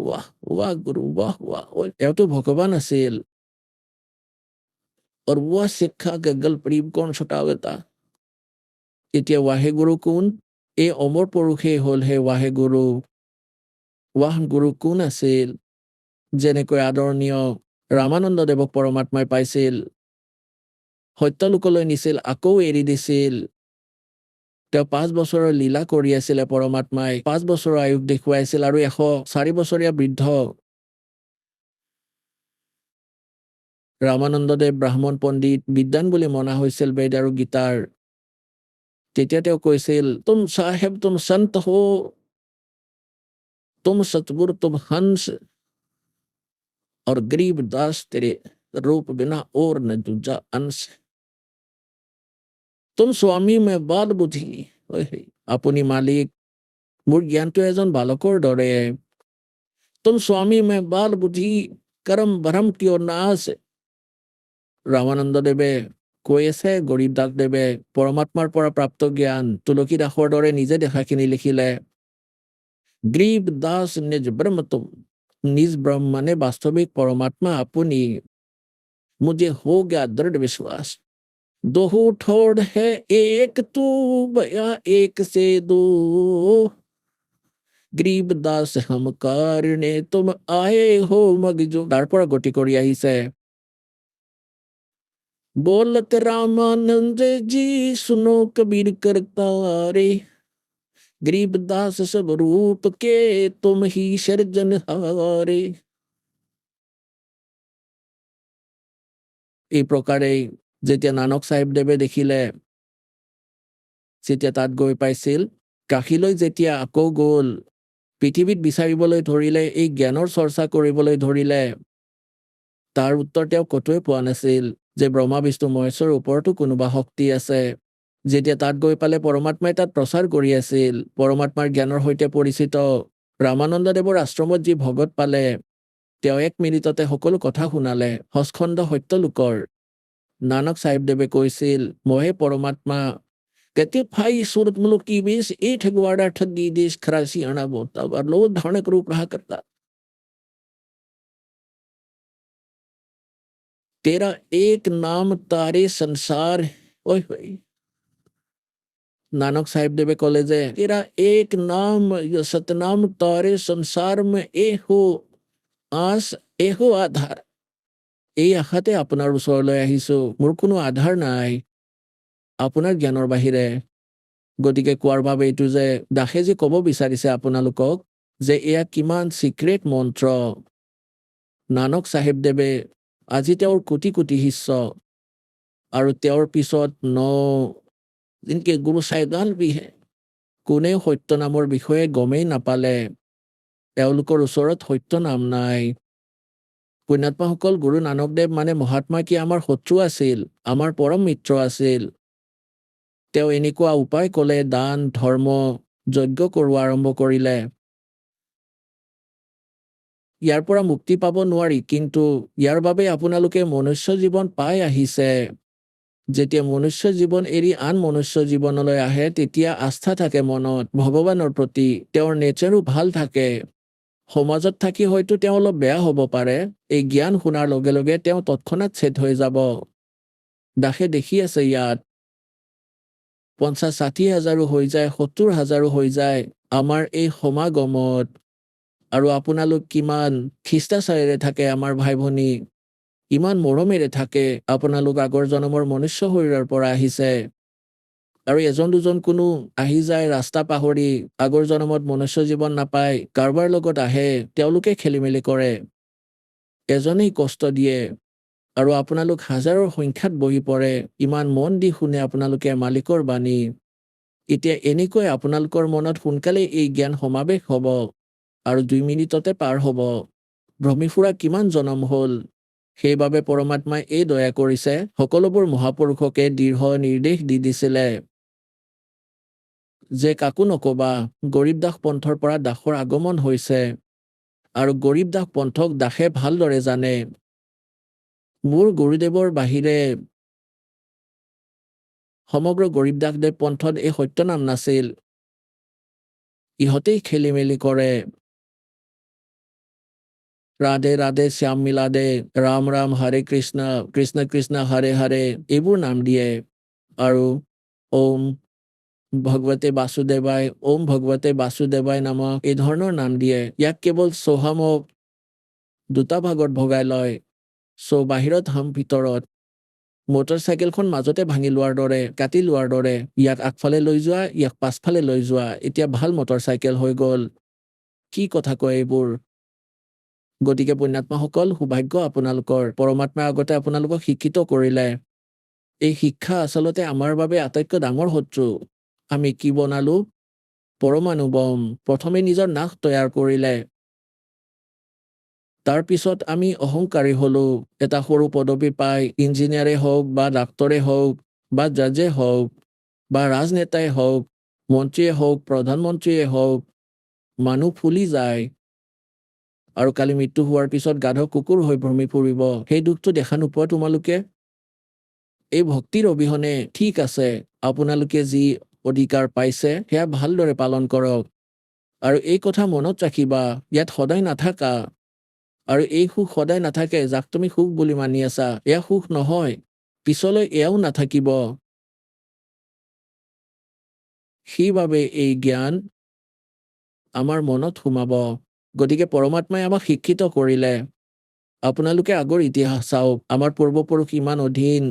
ৱাহ ৱাহ গুৰু, ৱাহ ৱাহ। তেওঁতো ভগৱান আছিল। और वह सिक्खा गगल प्रीब कौन छुटावता। এতিয়া ৱাহে গুৰু কোন? এই অমৰ পুৰুষেই হ'ল হে ৱাহে গুৰু। ৱাহ গুৰু কোন আছিল? যেনেকৈ আদৰণীয় ৰামানন্দ দেৱক পৰমাত্মাই পাইছিল, সত্যলোকলৈ নিছিল, আকৌ এৰি দিছিল। তেওঁ 5 বছৰৰ লীলা কৰি আছিলে পৰমাত্মাই, 5 বছৰৰ আয়ুস দেখুৱাইছিল আৰু 104 বছৰীয়া বৃদ্ধ ৰামানন্দদেৱ ব্ৰাহ্মণ পণ্ডিত বিদ্বান বুলি মনা হৈছিল বেদ আৰু গীতাৰ। তেতিয়া তেওঁ কৈছিল, তুম চাহেব তুম সন্ত হো, তুম সতগুৰু তুম হংস, और गरीब दास तेरे रूप बिना और न दूजा अंश। तुम स्वामी में बाल बुद्धि, আপুনি মালিক, মোৰ জ্ঞানটো এজন বালকৰ দৰে। তুম স্বামী মে বাল বুদ্ধি, কৰম ভৰম কিয় নাশ। ৰামানন্দদেৱে কৈ আছে, গৰীব দাসদেৱে পৰমাত্মাৰ পৰা প্ৰাপ্ত জ্ঞান তুলসী দাসৰ দৰে নিজে দেখাখিনি লিখিলে। গৰীব দাস নিজ ব্ৰহ্ম তুম, নিজ ব্ৰহ্ম মানে বাস্তৱিক পৰমাত্মা আপুনি। मुझे हो गया दृढ़ विश्वास, दोहू ठोड़ है एक तू भया एक से दो, গৰীব দাস হম কাৰনে তুম আয়ে হো মগজো। তাৰ পৰা গতি কৰি আহিছে। बोलत रामानंद जी सुनो कबीर करतारे, गरीब दास सब रूप के तुम ही सर्जनहारे। এই প্ৰকাৰে যেতিয়া নানক চাহেবদেৱে দেখিলে, যেতিয়া তাত গৈ পাইছিল, কাশীলৈ যেতিয়া আকৌ গ'ল, পৃথিৱীত বিচাৰিবলৈ ধৰিলে, এই জ্ঞানৰ চৰ্চা কৰিবলৈ ধৰিলে, তাৰ উত্তৰ তেওঁ কতোৱে পোৱা নাছিল যে ব্ৰহ্মা বিষ্ণু মহেশ্বৰৰ ওপৰতো কোনোবা শক্তি আছে। যেতিয়া তাত গৈ পালে, পৰমাত্মাই তাত প্ৰচাৰ কৰি আছিল, পৰমাত্মাৰ জ্ঞানৰ সৈতে পৰিচিত। ৰামানন্দদেৱৰ আশ্ৰমত যি ভগত পালে, তেওঁ 1 মিনিটতে সকলো কথা শুনালে, সস্কন্ধ সত্যলোকৰ। নানক চাহেবদেৱে কৈছিল, মহে পৰমাত্মা, कहते भाई सूरत मुल्क की बीस ए ठगवाड़ा ठगी देश खरासी आना बोता और लोग धारणक रूप रहा करता। तेरा एक नाम तारे संसार, ओए होए। नानक साहेबदेवे कले जे तेरा एक नाम सतनाम तारे संसार में एहो आस एहो आधार। এই আশাতে আপোনাৰ ওচৰলৈ আহিছো, মোৰ কোনো আধাৰ নাই আপোনাৰ জ্ঞানৰ বাহিৰে। গতিকে কোৱাৰ বাবে এইটো যে দাসে যে ক'ব বিচাৰিছে আপোনালোকক যে এয়া কিমান চিক্ৰেট মন্ত্ৰ। নানক চাহেবদেৱে আজি তেওঁৰ কোটি কোটি শিষ্য আৰু তেওঁৰ পিছত जिनके गुरु साहिबान भी হে, কোনেও সত্য নামৰ বিষয়ে গমেই নাপালে। তেওঁলোকৰ ওচৰত সত্য নাম নাই। পুণ্যাত্মাসকল, গুৰু নানকদেৱ মানে মহাত্মা কি আমাৰ শত্ৰু আছিল, আমাৰ পৰম মিত্ৰ আছিল। তেওঁ এনেকুৱা উপায় ক'লে, দান ধৰ্ম যজ্ঞ কৰোৱা আৰম্ভ কৰিলে। ইয়াৰ পৰা মুক্তি পাব নোৱাৰি, কিন্তু ইয়াৰ বাবে আপোনালোকে মনুষ্য জীৱন পাই আহিছে। যেতিয়া মনুষ্য জীৱন এৰি আন মনুষ্য জীৱনলৈ আহে, তেতিয়া আস্থা থাকে মনত ভগৱানৰ প্ৰতি, তেওঁৰ নেচাৰো ভাল থাকে। সমাজত থাকি হয়তো তেওঁ অলপ বেয়া হ'ব পাৰে, এই জ্ঞান শুনাৰ লগে লগে তেওঁ তৎক্ষণাত ছেদ হৈ যাব। দাসে দেখি আছে, ইয়াত 50-60 হাজাৰো হৈ যায়, 70 হাজাৰো হৈ যায় আমাৰ এই সমাগমত। আৰু আপোনালোক কিমান খ্ৰীষ্টাচাৰেৰে থাকে, আমাৰ ভাই ভনী ইমান মৰমেৰে থাকে। আপোনালোক আগৰ জন্মৰ মনুষ্য শৰীৰৰ পৰা আহিছে, আৰু এজন দুজন কোনো আহি যায় ৰাস্তা পাহৰি, আগৰ জন্মত মনুষ্য জীৱন নাপায়, কাৰোবাৰ লগত আহে, তেওঁলোকে খেলি মেলি কৰে, এজনেই কষ্ট দিয়ে, আৰু আপোনালোক হাজাৰৰ সংখ্যাত বহি পৰে, ইমান মন দি শুনে আপোনালোকে মালিকৰ বাণী। এতিয়া এনেকৈ আপোনালোকৰ মনত সোনকালে এই জ্ঞান সমাৱেশ হ'ব, আৰু 2 মিনিটতে পাৰ হ'ব। ভ্ৰমি ফুৰা কিমান জনম হ'ল। সেইবাবে পৰমাত্মাই এই দয়া কৰিছে, সকলোবোৰ মহাপুৰুষকে দৃঢ় নিৰ্দেশ দি দিছিলে যে কাকো নকবা, গৰীব দাস পন্থৰ পৰা দাসৰ আগমন হৈছে। আৰু গৰীব দাস পন্থক দাসে ভালদৰে জানে। মোৰ গুৰুদেৱৰ বাহিৰে সমগ্ৰ গৰীব দাসদেৱ পন্থত এই সত্য নাম নাছিল। ইহঁতেই খেলি মেলি কৰে। ৰাধে ৰাধে শ্যাম মিলাদে, ৰাম ৰাম হৰে কৃষ্ণ, কৃষ্ণ কৃষ্ণ হৰে হৰে, এইবোৰ নাম দিয়ে। আৰু ওম ভগৱতে বাসুদেৱাই, ওম ভগৱতে বাসুদেৱাই নামক এই ধৰণৰ নাম দিয়ে। ইয়াক কেৱল সোহামক 2টা ভাগত ভগাই লয়। বাহিৰত হাম ভিতৰত। মটৰ চাইকেলখন মাজতে ভাঙি লোৱাৰ দৰে, কাটি লোৱাৰ দৰে, ইয়াক আগফালে লৈ যোৱা, ইয়াক পাছফালে লৈ যোৱা, এতিয়া ভাল মটৰ চাইকেল হৈ গ'ল। কি কথা কয় এইবোৰ? গতিকে পুণ্যাত্মাসকল সৌভাগ্য আপোনালোকৰ, পৰমাত্মাৰ আগতে আপোনালোকক শিক্ষিত কৰিলে। এই শিক্ষা আচলতে আমাৰ বাবে আটাইতকৈ ডাঙৰ শত্ৰু। আমি কি বনালো? পৰমাণু বম। প্ৰথমে নিজৰ নাশ তৈয়াৰ কৰিলে, তাৰপিছত আমি অহংকাৰী হলো। এটা সৰু পদবী পাই, ইঞ্জিনিয়াৰে হওক বা ডাক্তৰে হওক বা জাজে হওক বা ৰাজনেতাই হওক, মন্ত্ৰীয়ে হওক, প্ৰধানমন্ত্ৰীয়ে হওক, মানুহ ফুলি যায় আৰু কালি মৃত্যু হোৱাৰ পিছত গাধ কুকুৰ হৈ ভ্ৰমি ফুৰিব। সেই দুখটো দেখা নোপোৱা তোমালোকে? এই ভক্তিৰ অবিহনে ঠিক আছে, আপোনালোকে যি অধিকাৰ পাইছে সেয়া ভালদৰে পালন কৰক, আৰু এই কথা মনত ৰাখিবা, ইয়াত সদায় নাথাকা। আৰু এই সুখ সদায় নাথাকে। যাক তুমি সুখ বুলি মানি আছা, এয়া সুখ নহয়, পিছলৈ এয়াও নাথাকিব। সেইবাবে এই জ্ঞান আমাৰ মনত সোমাব। গতিকে পৰমাত্মাই আমাক শিক্ষিত কৰিলে। আপোনালোকে আগৰ ইতিহাস চাওক, আমাৰ পূৰ্বপুৰুষ ইমান অধীন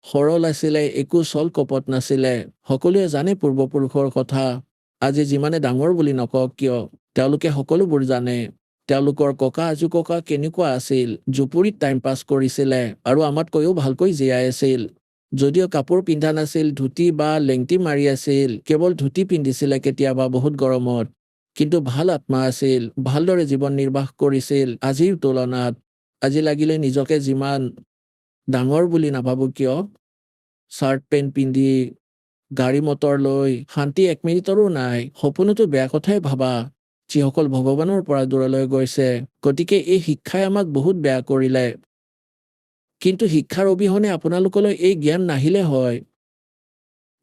সৰল আছিলে, একো চল কপট নাছিলে। সকলোৱে জানে পূৰ্বপুৰুষৰ কথা। আজি যিমানে ডাঙৰ বুলি নকওক কিয়, তেওঁলোকে সকলোবোৰ জানে। তেওঁলোকৰ ককা আজোককা কেনেকুৱা আছিল, জুপুৰিত টাইম পাছ কৰিছিলে আৰু আমাতকৈও ভালকৈ জীয়াই আছিল। যদিও কাপোৰ পিন্ধা নাছিল, ধুতি বা লেংটি মাৰি আছিল, কেৱল ধুতি পিন্ধিছিলে কেতিয়াবা বহুত গৰমত, কিন্তু ভাল আত্মা আছিল, ভালদৰে জীৱন নিৰ্বাহ কৰিছিল আজিৰ তুলনাত। আজি লাগিলে নিজকে যিমান ডাঙৰ বুলি নাভাবো কিয়, চাৰ্ট পেণ্ট পিন্ধি গাড়ী মটৰ লৈ শান্তি 1 মিনিটৰো নাই। সপোনতো বেয়া কথাই ভাবা, যিসকল ভগৱানৰ পৰা দূৰলৈ গৈছে। গতিকে এই শিক্ষাই আমাক বহুত বেয়া কৰিলে। কিন্তু শিক্ষাৰ অবিহনে আপোনালোকলৈ এই জ্ঞান নাহিলে হয়।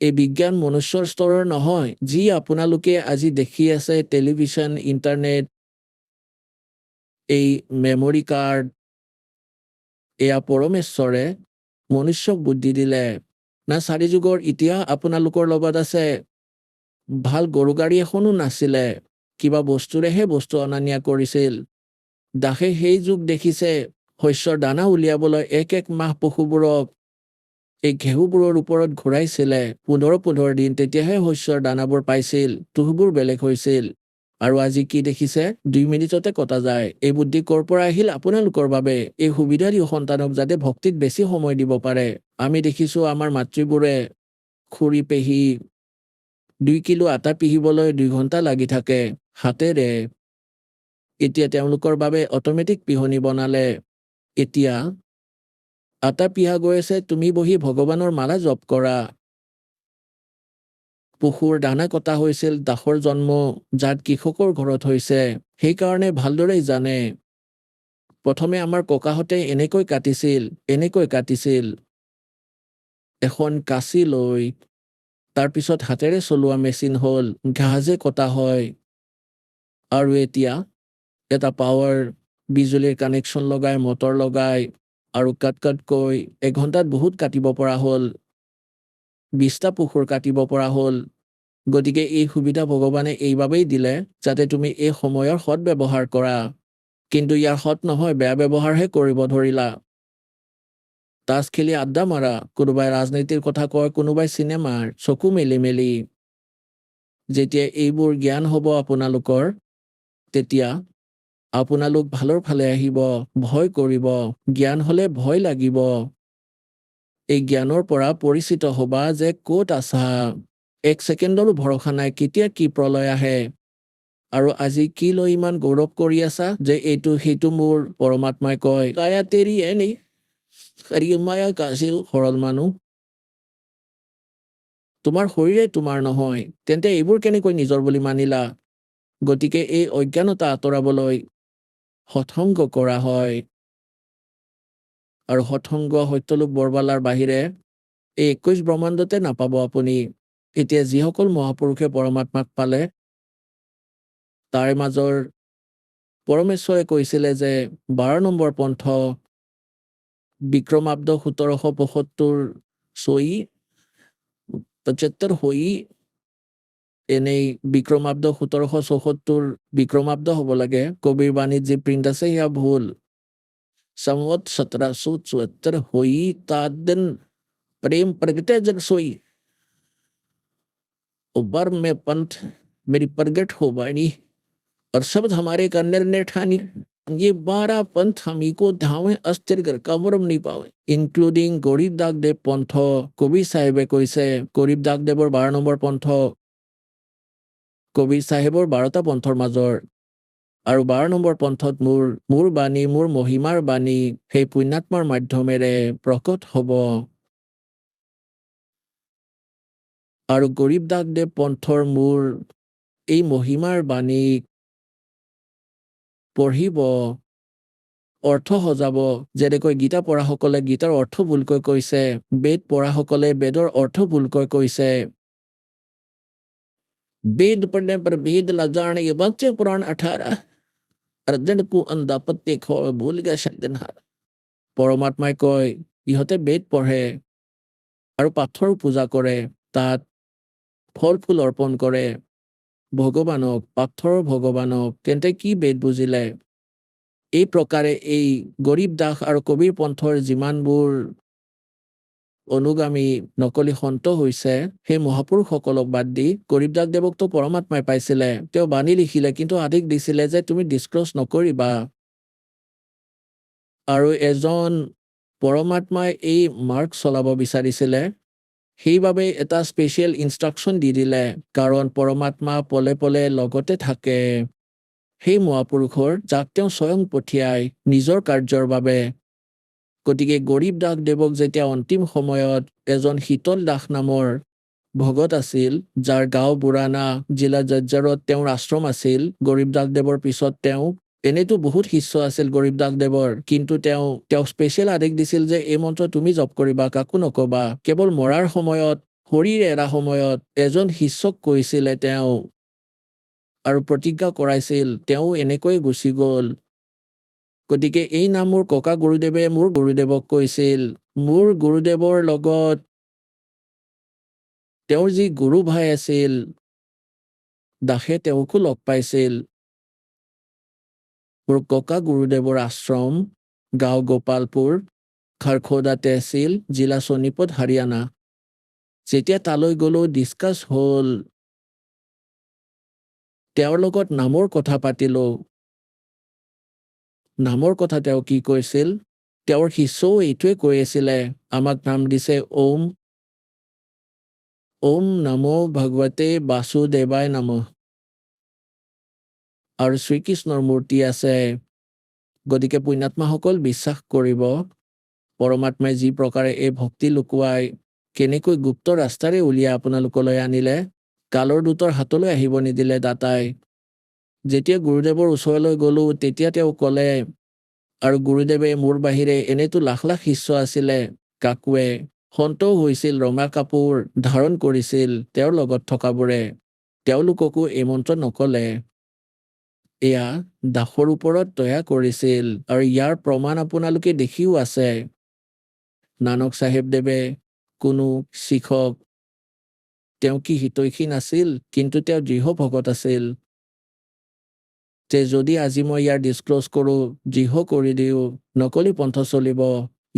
এই বিজ্ঞান মনুষ্যৰ স্তৰৰ নহয়, যি আপোনালোকে আজি দেখি আছে, টেলিভিছন, ইণ্টাৰনেট, এই মেমৰি কাৰ্ড, এয়া পৰমেশ্বৰে মনুষ্যক বুদ্ধি দিলে। না 4 যুগৰ ইতিহাস আপোনালোকৰ লগত আছে। ভাল গৰু গাড়ী এখনো নাছিলে, কিবা বস্তুৰেহে বস্তু অনা নিয়া কৰিছিল। দাসে সেই যুগ দেখিছে, শস্যৰ দানা উলিয়াবলৈ 1 মাহ পশুবোৰক এই ঘেঁহুবোৰৰ ওপৰত ঘূৰাইছিলে 15 দিন, তেতিয়াহে শস্যৰ দানাবোৰ পাইছিল। তুহবোৰ বেলেগ হৈছিল। আৰু আজি কি দেখিছে, 2 মিনিটতে কটা যায়। এই বুদ্ধি ক'ৰ পৰা আহিল? আপোনালোকৰ বাবে। এই সুবিধা দিও সন্তানক যাতে ভক্তিত বেছি সময় দিব পাৰে। আমি দেখিছো আমাৰ মাতৃবোৰে খুৰী পেহী 2 কিলো আটা পিহিবলৈ 2 ঘণ্টা লাগি থাকে হাতেৰে। এতিয়া তেওঁলোকৰ বাবে অট'মেটিক পিহনি বনালে। এতিয়া আটা পিহা গৈ আছে, তুমি বহি ভগৱানৰ মালা জপ কৰা। পশুৰ দানা কটা হৈছিল, দাসৰ জন্ম জাত কৃষকৰ ঘৰত হৈছে, সেইকাৰণে ভালদৰে জানে। প্ৰথমে আমাৰ ককাহঁতে এনেকৈ কাটিছিল, এখন কাঁচি লৈ। তাৰপিছত হাতেৰে চলোৱা মেচিন হ'ল, ঘাঁহে কটা হয়। আৰু এতিয়া এটা পাৱাৰ বিজুলীৰ কানেকশ্যন লগাই, মটৰ লগাই আৰু কাটকৈ 1 ঘণ্টাত বহুত কাটিব পৰা হ'ল। 20টা পশুৰ কাটিব পৰা হ'ল। গতিকে এই সুবিধা ভগৱানে এইবাবেই দিলে, যাতে তুমি এই সময়ৰ সৎ ব্যৱহাৰ কৰা। কিন্তু ইয়াৰ সৎ নহয়, বেয়া ব্যৱহাৰহে কৰিব ধৰিলা। তাচ খেলি আড্ডা মাৰা, কোনোবাই ৰাজনীতিৰ কথা কয়, কোনোবাই চিনেমাৰ, চকু মেলি। যেতিয়া এইবোৰ জ্ঞান হ'ব আপোনালোকৰ, তেতিয়া আপোনালোক ভালৰ ফালে আহিব, ভয় কৰিব। জ্ঞান হলে ভয় লাগিব। এই জ্ঞানৰ পৰা পৰিচিত হবা যে ক'ত আছা। 1 ছেকেণ্ডৰো ভৰসা নাই, কেতিয়া কি প্ৰলয় আহে। আৰু আজি কি লৈ ইমান গৌৰৱ কৰি আছা যে এইটো সেইটো মোৰ? পৰমাত্মাই কয়, কায়া তেৰি এনেই মায়া কাছিল সৰল মানুহ। তোমাৰ শৰীৰে তোমাৰ নহয়, তেন্তে এইবোৰ কেনেকৈ নিজৰ বুলি মানিলা? গতিকে এই অজ্ঞানতা আঁতৰাবলৈ সৎসংগ কৰা হয়। আৰু সৎসংগ সত্যলোক বৰবালাৰ বাহিৰে এই 21 ব্ৰহ্মাণ্ডতে নাপাব আপুনি। এতিয়া যিসকল মহাপুৰুষে পৰমাত্মাক পালে, তাৰে মাজৰ পৰমেশ্বৰে কৈছিলে যে 12 নম্বৰ পন্থ বিক্ৰমাব্দ 1775 চৈ 75 হৈ এনেই বিক্ৰমাব্দ 1774 বিক্ৰমাব্দ হ'ব লাগে। কবিৰ বাণীত যি প্ৰিণ্ট আছে সেয়া ভুল। संवत 1774 हुई तात दिन प्रेम प्रगटे जग सोई। उबर में पंथ मेरी प्रगट हो बानी और शब्द हमारे का निर्णय ठानी। ये 12 पंथ हम को धावे अस्थिर कर कबरम नहीं पावे ইনক্লুডিং গরিব দাগদেৱ পন্থ কবিৰ চাহেবে কৈছে গৰিব দাগদেৱৰ 12 নম্বৰ পন্থ কবিৰ চাহেবৰ 12টা পন্থৰ মাজৰ আৰু 12 নম্বৰ পন্থত মোৰ বাণী মোৰ মহিমাৰ বাণী সেই পুণ্যাত্মাৰ মাধ্যমেৰে প্ৰকট হ'ব আৰু গৰিব দাগদেৱ পন্থৰ মোৰ এই মহিমাৰ বাণী পঢ়িব অৰ্থ সজাব যেনেকৈ গীতা পঢ়াসকলে গীতাৰ অৰ্থ ভুলকৈ কৈছে বেদ পঢ়াসকলে বেদৰ অৰ্থ ভুলকৈ কৈছে वेद पढ़ने पर भेद ला जाने ये बच्चे पुराण 18 अर्जुन को अंधा पत्ते खो भूल गया शब्दनहार পৰমাত্মাই কয় ইহঁতে বেদ পঢ়ে আৰু পাথৰ পূজা কৰে তাত ফল ফুল অৰ্পণ কৰে ভগৱানক পাথৰৰ ভগৱানক তেন্তে কি বেদ বুজিলে এই প্ৰকাৰে এই গৰীব দাস আৰু কবিৰ পন্থৰ যিমানবোৰ অনুগামী নকলি সন্ত হৈছে সেই মহাপুৰুষসকলক বাদ দি গৰীব দাসদেৱকতো পৰমাত্মাই পাইছিলে তেওঁ বাণী লিখিলে কিন্তু আদেশ দিছিলে যে তুমি ডিছক্ল'জ নকৰিবা আৰু এজন পৰমাত্মাই এই মাৰ্গ চলাব বিচাৰিছিলে সেইবাবে এটা স্পেচিয়েল ইনষ্ট্ৰাকশ্যন দি দিলে কাৰণ পৰমাত্মা পলে পলে লগতে থাকে সেই মহাপুৰুষৰ যাক তেওঁ স্বয়ং পঠিয়াই নিজৰ কাৰ্যৰ বাবে গতিকে গৰীব দাসদেৱক যেতিয়া অন্তিম সময়ত এজন শীতল দাস নামৰ ভগত আছিল যাৰ গাঁও বুৰাণা জিলা জজ্জাৰত তেওঁৰ আশ্ৰম আছিল গৰীব দাসদেৱৰ পিছত তেওঁ এনেতো বহুত শিষ্য আছিল গৰীব দাসদেৱৰ কিন্তু তেওঁ স্পেচিয়েল আদেশ দিছিল যে এই মন্ত্ৰ তুমি জপ কৰিবা কাকো নকবা কেৱল মৰাৰ সময়ত শৰীৰ এৰা সময়ত এজন শিষ্যক কৈছিলে তেওঁ আৰু প্ৰতিজ্ঞা কৰাইছিল তেওঁ এনেকৈ গুচি গ'ল গতিকে এই নাম মোৰ ককা গুৰুদেৱে মোৰ গুৰুদেৱক কৈছিল মোৰ গুৰুদেৱৰ লগত তেওঁৰ যি গুৰু ভাই আছিল দাসে তেওঁকো লগ পাইছিল মোৰ ককা গুৰুদেৱৰ আশ্ৰম গাঁও গোপালপুৰ খাৰখোদা তহচিল জিলা সোনিপত হাৰিয়ানা যেতিয়া তালৈ গ'লো ডিছকাছ হ'ল তেওঁৰ লগত নামৰ কথা পাতিলো নামৰ কথা তেওঁ কি কৈছিল তেওঁৰ শিষ্যও এইটোৱে কৈ আছিলে আমাক নাম দিছে ওম ওম নমো ভগৱতে বাসুদেৱায় নমঃ আৰু শ্ৰীকৃষ্ণৰ মূৰ্তি আছে গতিকে পুণ্যাত্মাসকল বিশ্বাস কৰিব পৰমাত্মাই যি প্ৰকাৰে এই ভক্তি লুকুৱাই কেনেকৈ গুপ্ত ৰাস্তাৰে উলিয়াই আপোনালোকলৈ আনিলে কালৰ দূতৰ হাতলৈ আহিব নিদিলে দাতাই যেতিয়া গুৰুদেৱৰ ওচৰলৈ গ'লো তেতিয়া তেওঁ ক'লে আৰু গুৰুদেৱে মোৰ বাহিৰে এনেতো লাখ লাখ শিষ্য আছিলে কাকুৱে সন্তও হৈছিল ৰঙা কাপোৰ ধাৰণ কৰিছিল তেওঁৰ লগত থকাবোৰে তেওঁলোককো এই মন্ত্ৰ নকলে এয়া দাসৰ ওপৰত দয়া কৰিছিল আৰু ইয়াৰ প্ৰমাণ আপোনালোকে দেখিও আছে নানক চাহেবদেৱে কোনো শিক্ষক তেওঁ কি হিতৈষী নাছিল কিন্তু তেওঁ দৃঢ় ভকত আছিল যে যদি আজি মই ইয়াৰ ডিছক্ল'জ কৰোঁ দৃঢ় কৰি দিওঁ নকলি পন্থ চলিব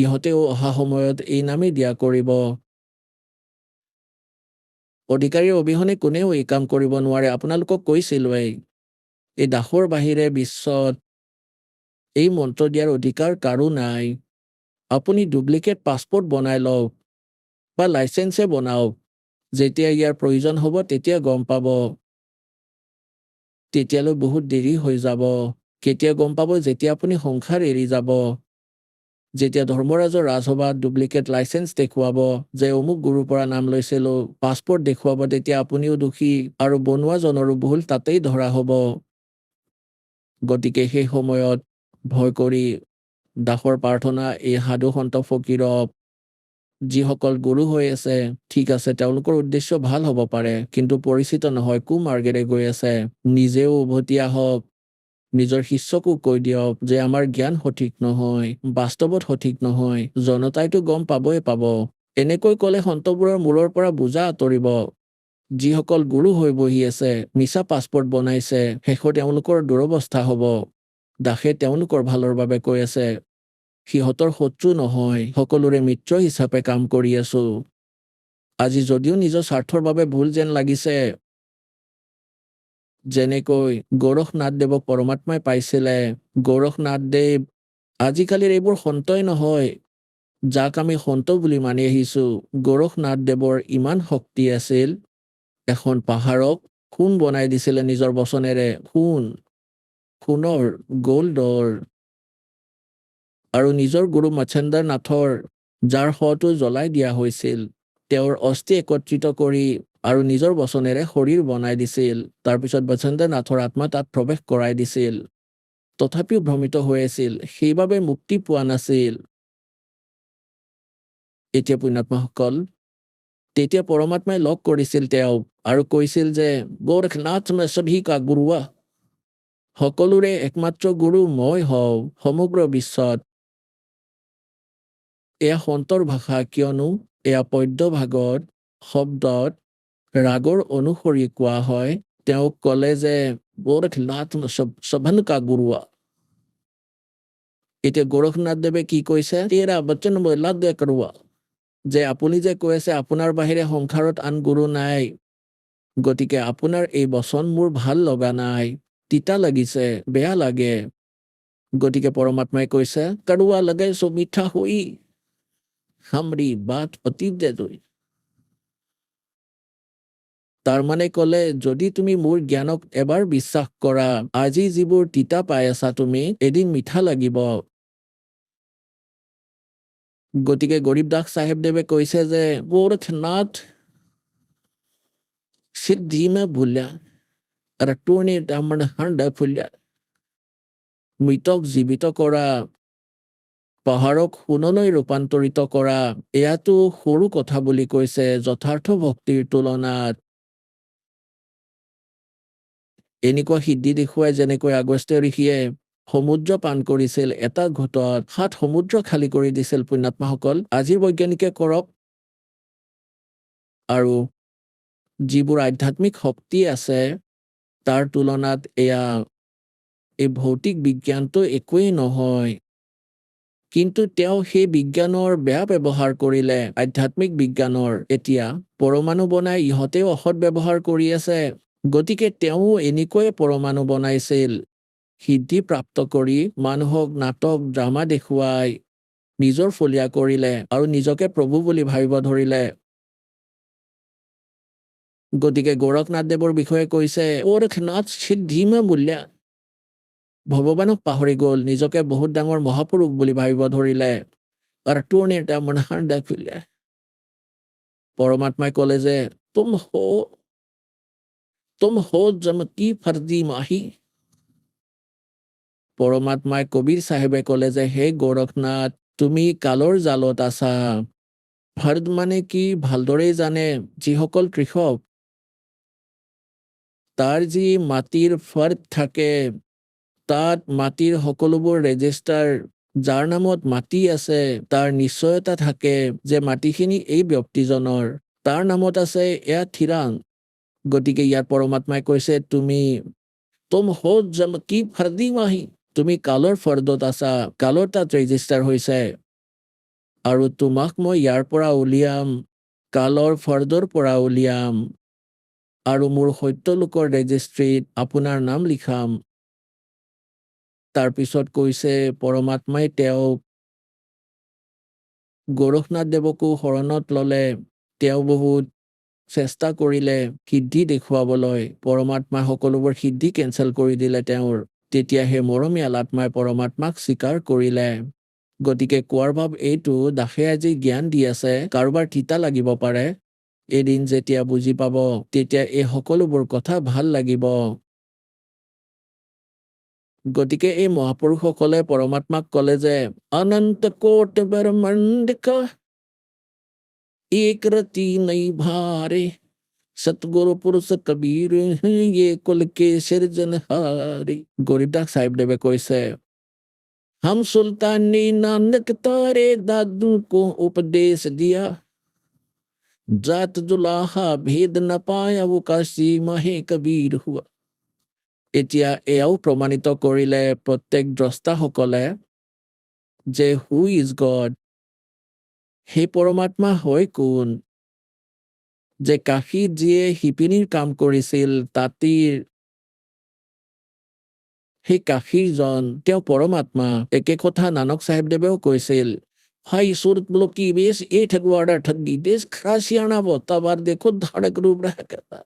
ইহঁতেও অহা সময়ত এই নামেই দিয়া কৰিব অধিকাৰীৰ অবিহনে কোনেও এই কাম কৰিব নোৱাৰে আপোনালোকক কৈছিলোৱেই এই দাসৰ বাহিৰে বিশ্বত এই মন্ত্ৰ দিয়াৰ অধিকাৰ কাৰো নাই আপুনি ডুপ্লিকেট পাছপৰ্ট বনাই লওক বা লাইচেন্সে বনাওক যেতিয়া ইয়াৰ প্ৰয়োজন হ'ব তেতিয়া গম পাব তেতিয়ালৈ বহুত দেৰি হৈ যাব কেতিয়া গম পাব যেতিয়া আপুনি সংসাৰ এৰি যাব যেতিয়া ধৰ্মৰাজৰ ৰাজসভাত ডুপ্লিকেট লাইচেন্স দেখুৱাব যে অমুক গুৰুৰ পৰা নাম লৈছিলো পাছপৰ্ট দেখুৱাব তেতিয়া আপুনিও দোষী আৰু বনোৱাজনৰো ভুল তাতেই ধৰা হ'ব গতিকে সেই সময়ত ভয় কৰি দাসৰ প্ৰাৰ্থনা এই সাধু সন্ত ফকীৰক যিসকল গুৰু হৈ আছে ঠিক আছে তেওঁলোকৰ উদ্দেশ্য ভাল হ'ব পাৰে কিন্তু পৰিচিত নহয় কুমাৰ্গেৰে গৈ আছে নিজেও উভতি আহক নিজৰ শিষ্যকো কৈ দিয়ক যে আমাৰ জ্ঞান সঠিক নহয় বাস্তৱত সঠিক নহয় জনতাইতো গম পাবই পাব এনেকৈ ক'লে সন্তবোৰৰ মূৰৰ পৰা বোজা আঁতৰিব যিসকল গুৰু হৈ বহি আছে মিছা পাছপৰ্ট বনাইছে শেষত তেওঁলোকৰ দুৰৱস্থা হ'ব দাসে তেওঁলোকৰ ভালৰ বাবে কৈ আছে সিহঁতৰ শত্ৰু নহয় সকলোৰে মিত্ৰ হিচাপে কাম কৰি আছো আজি যদিও নিজৰ স্বাৰ্থৰ বাবে ভুল যেন লাগিছে যেনেকৈ গোৰখনাথদেৱক পৰমাত্মাই পাইছিলে। গোৰখনাথদেৱ আজিকালিৰ এইবোৰ সন্তই নহয়, যাক আমি সন্ত বুলি মানি আহিছোঁ। গোৰখনাথদেৱৰ ইমান শক্তি আছিল, এখন পাহাৰক সোণ বনাই দিছিলে নিজৰ বচনেৰে। সোণৰ, গ'ল্ডৰ। আৰু নিজৰ গুৰু মচ্ছেন্দ্ৰ নাথৰ, যাৰ শটো জ্বলাই দিয়া হৈছিল, তেওঁৰ অস্থি একত্ৰিত কৰি আৰু নিজৰ বচনেৰে শৰীৰ বনাই দিছিল। তাৰপিছত মচ্ছেন্দ্ৰ নাথৰ আত্মা তাত প্ৰৱেশ কৰাই দিছিল। তথাপিও ভ্ৰমিত হৈ আছিল, সেইবাবে মুক্তি পোৱা নাছিল। এতিয়া পুণ্যাত্মাসকল, তেতিয়া পৰমাত্মাই লগ কৰিছিল তেওঁক আৰু কৈছিল যে গোৰখনাথ মে সভি কা গুৰুৱা, সকলোৰে একমাত্ৰ গুৰু মই হওঁ সমগ্ৰ বিশ্বত। এয়া সন্তৰ ভাষা, কিয়নো এয়া পদ্য ভাগত শব্দত ৰাগৰ অনুসৰি কোৱা হয়। তেওঁক ক'লে যে গোৰখনাথ সভন কা গুৰুৱা। এতিয়া গোৰখনাথদেৱে কি কৈছে, তেৰা বচন মই লাগ কৰোৱা, যে আপুনি যে কৈ আছে আপোনাৰ বাহিৰে সংসাৰত আন গুৰু নাই, গতিকে আপোনাৰ এই বচন মোৰ ভাল লগা নাই, তিতা লাগিছে, বেয়া লাগে। গতিকে পৰমাত্মাই কৈছে, কড়ুৱা লাগে সো মিঠা হৈ, হামৰি বাত অতি দে। তাৰমানে ক'লে, যদি তুমি মোৰ জ্ঞানক এবাৰ বিশ্বাস কৰা, আজি যিবোৰ তিতা পাই আছা তুমি, এদিন মিঠা লাগিব। গতিকে গৰীবদাস চাহেবদেৱে কৈছে যে গোৰখনাথ সিদ্ধি মে ভুল্যা ৰটোনি দামন হাণ্ডা ফুল্যা। মৃতক জীৱিত কৰা, পাহাৰক সোণলৈ ৰূপান্তৰিত কৰা, এয়াতো সৰু কথা বুলি কৈছে যথাৰ্থ ভক্তিৰ তুলনাত। এনেকুৱা সিদ্ধি দেখুৱাই যেনেকৈ আগস্ত্য ঋষিয়ে সমুদ্ৰ পান কৰিছিল এটা ঘোটত, 7 সমুদ্ৰ খালী কৰি দিছিল। পুণ্যাত্মাসকল, আজিৰ বৈজ্ঞানিকে কৰক। আৰু যিবোৰ আধ্যাত্মিক শক্তি আছে তাৰ তুলনাত এয়া এই ভৌতিক বিজ্ঞানটো একোৱেই নহয়। কিন্তু তেওঁ সেই বিজ্ঞানৰ বেয়া ব্যৱহাৰ কৰিলে, আধ্যাত্মিক বিজ্ঞানৰ। এতিয়া পৰমাণু বনাই ইহঁতেও অসৎ ব্যৱহাৰ কৰি আছে। গতিকে তেওঁ এনেকৈয়ে পৰমাণু বনাইছিল, সিদ্ধি প্ৰাপ্ত কৰি মানুহক নাটক ড্ৰামা দেখুৱাই নিজৰ ফলীয়া কৰিলে আৰু নিজকে প্ৰভু বুলি ভাবিব ধৰিলে। গতিকে গোৰখনাথদেৱৰ বিষয়ে কৈছে, গোৰখনাথ সিদ্ধি মে মূল্যা, ভগৱানক পাহৰি গ'ল, নিজকে বহুত ডাঙৰ মহাপুৰুষ বুলি ভাবিব ধৰিলে। আৰু তোৰনে এটা মনহাৰ দেখিলে। পৰমাত্মাই ক'লে যে তুম হো জমকি ফৰ্জি মাহি। পৰমাত্মাই কবিৰ চাহেবে ক'লে যে হে গোৰখনাথ, তুমি কালৰ জালত আছা। ফৰ্দ মানে কি ভালদৰেই জানে যিসকল কৃষক, তাৰ যি মাটিৰ ফৰ্দ থাকে, তাত মাটিৰ সকলোবোৰ ৰেজিষ্টাৰ, যাৰ নামত মাটি আছে তাৰ নিশ্চয়তা থাকে যে মাটিখিনি এই ব্যক্তিজনৰ, তাৰ নামত আছে, এয়া থিৰাং। গতিকে ইয়াত পৰমাত্মাই কৈছে, তুম হো জমকি ফৰ্দি মাহি, তুমি কালৰ ফৰ্দত আছা, কালৰ তাত ৰেজিষ্টাৰ হৈছে। আৰু তোমাক মই ইয়াৰ পৰা উলিয়াম, কালৰ ফৰ্দৰ পৰা উলিয়াম, আৰু মোৰ সত্যলোকৰ ৰেজিষ্ট্ৰীত আপোনাৰ নাম লিখাম। তাৰপিছত কৈছে পৰমাত্মাই তেওঁক গোৰখনাথদেৱকো শৰণত ললে। তেওঁ বহুত চেষ্টা কৰিলে সিদ্ধি দেখুৱাবলৈ, পৰমাত্মাই সকলোবোৰ সিদ্ধি কেঞ্চেল কৰি দিলে তেওঁৰ। তেতিয়া সেই মৰমীয়াল আত্মাই পৰমাত্মাক স্বীকাৰ কৰিলে। গতিকে কোৱাৰ ভাৱ এইটো, দাসে আজি জ্ঞান দি আছে, কাৰোবাৰ তিতা লাগিব পাৰে, এদিন যেতিয়া বুজি পাব তেতিয়া এই সকলোবোৰ কথা ভাল লাগিব। গতিকে এই মহাপুৰুষসকলে পৰমাত্মাক ক'লে যে অনন্ত কোট ব্ৰহ্মাণ্ড এক ৰতি নৈ ভাৰে, সতগুৰু পুৰুষ কবীৰ ये कुल के सिरजनहारे। গৰীবদাস চাহেবদেৱে কৈছে, हम सुल्तान ने नानक तारे दादू को उपदेश दिया, जात जुलाहा भेद न पाया वो काशी माहे कबीर हुआ। এতিয়া এয়াও প্ৰমাণিত কৰিলে প্ৰত্যেক দ্ৰষ্টাসকলে যে হু ইজ গড, সেই পৰমাত্মা হয় কোন। যে কাশীত যিয়ে শিপিনীৰ কাম কৰিছিল, তাঁতীৰ সেই কাশীৰজন তেওঁ পৰমাত্মা। একে কথা নানক চাহেবদেৱেও কৈছিল, भाई सूरत बोलो की बेस ए ठगवाड़ा ठगी देश খাচিয়ানা বতাবাৰ দেখো ধাৰক ৰূপ ৰাখা কথা।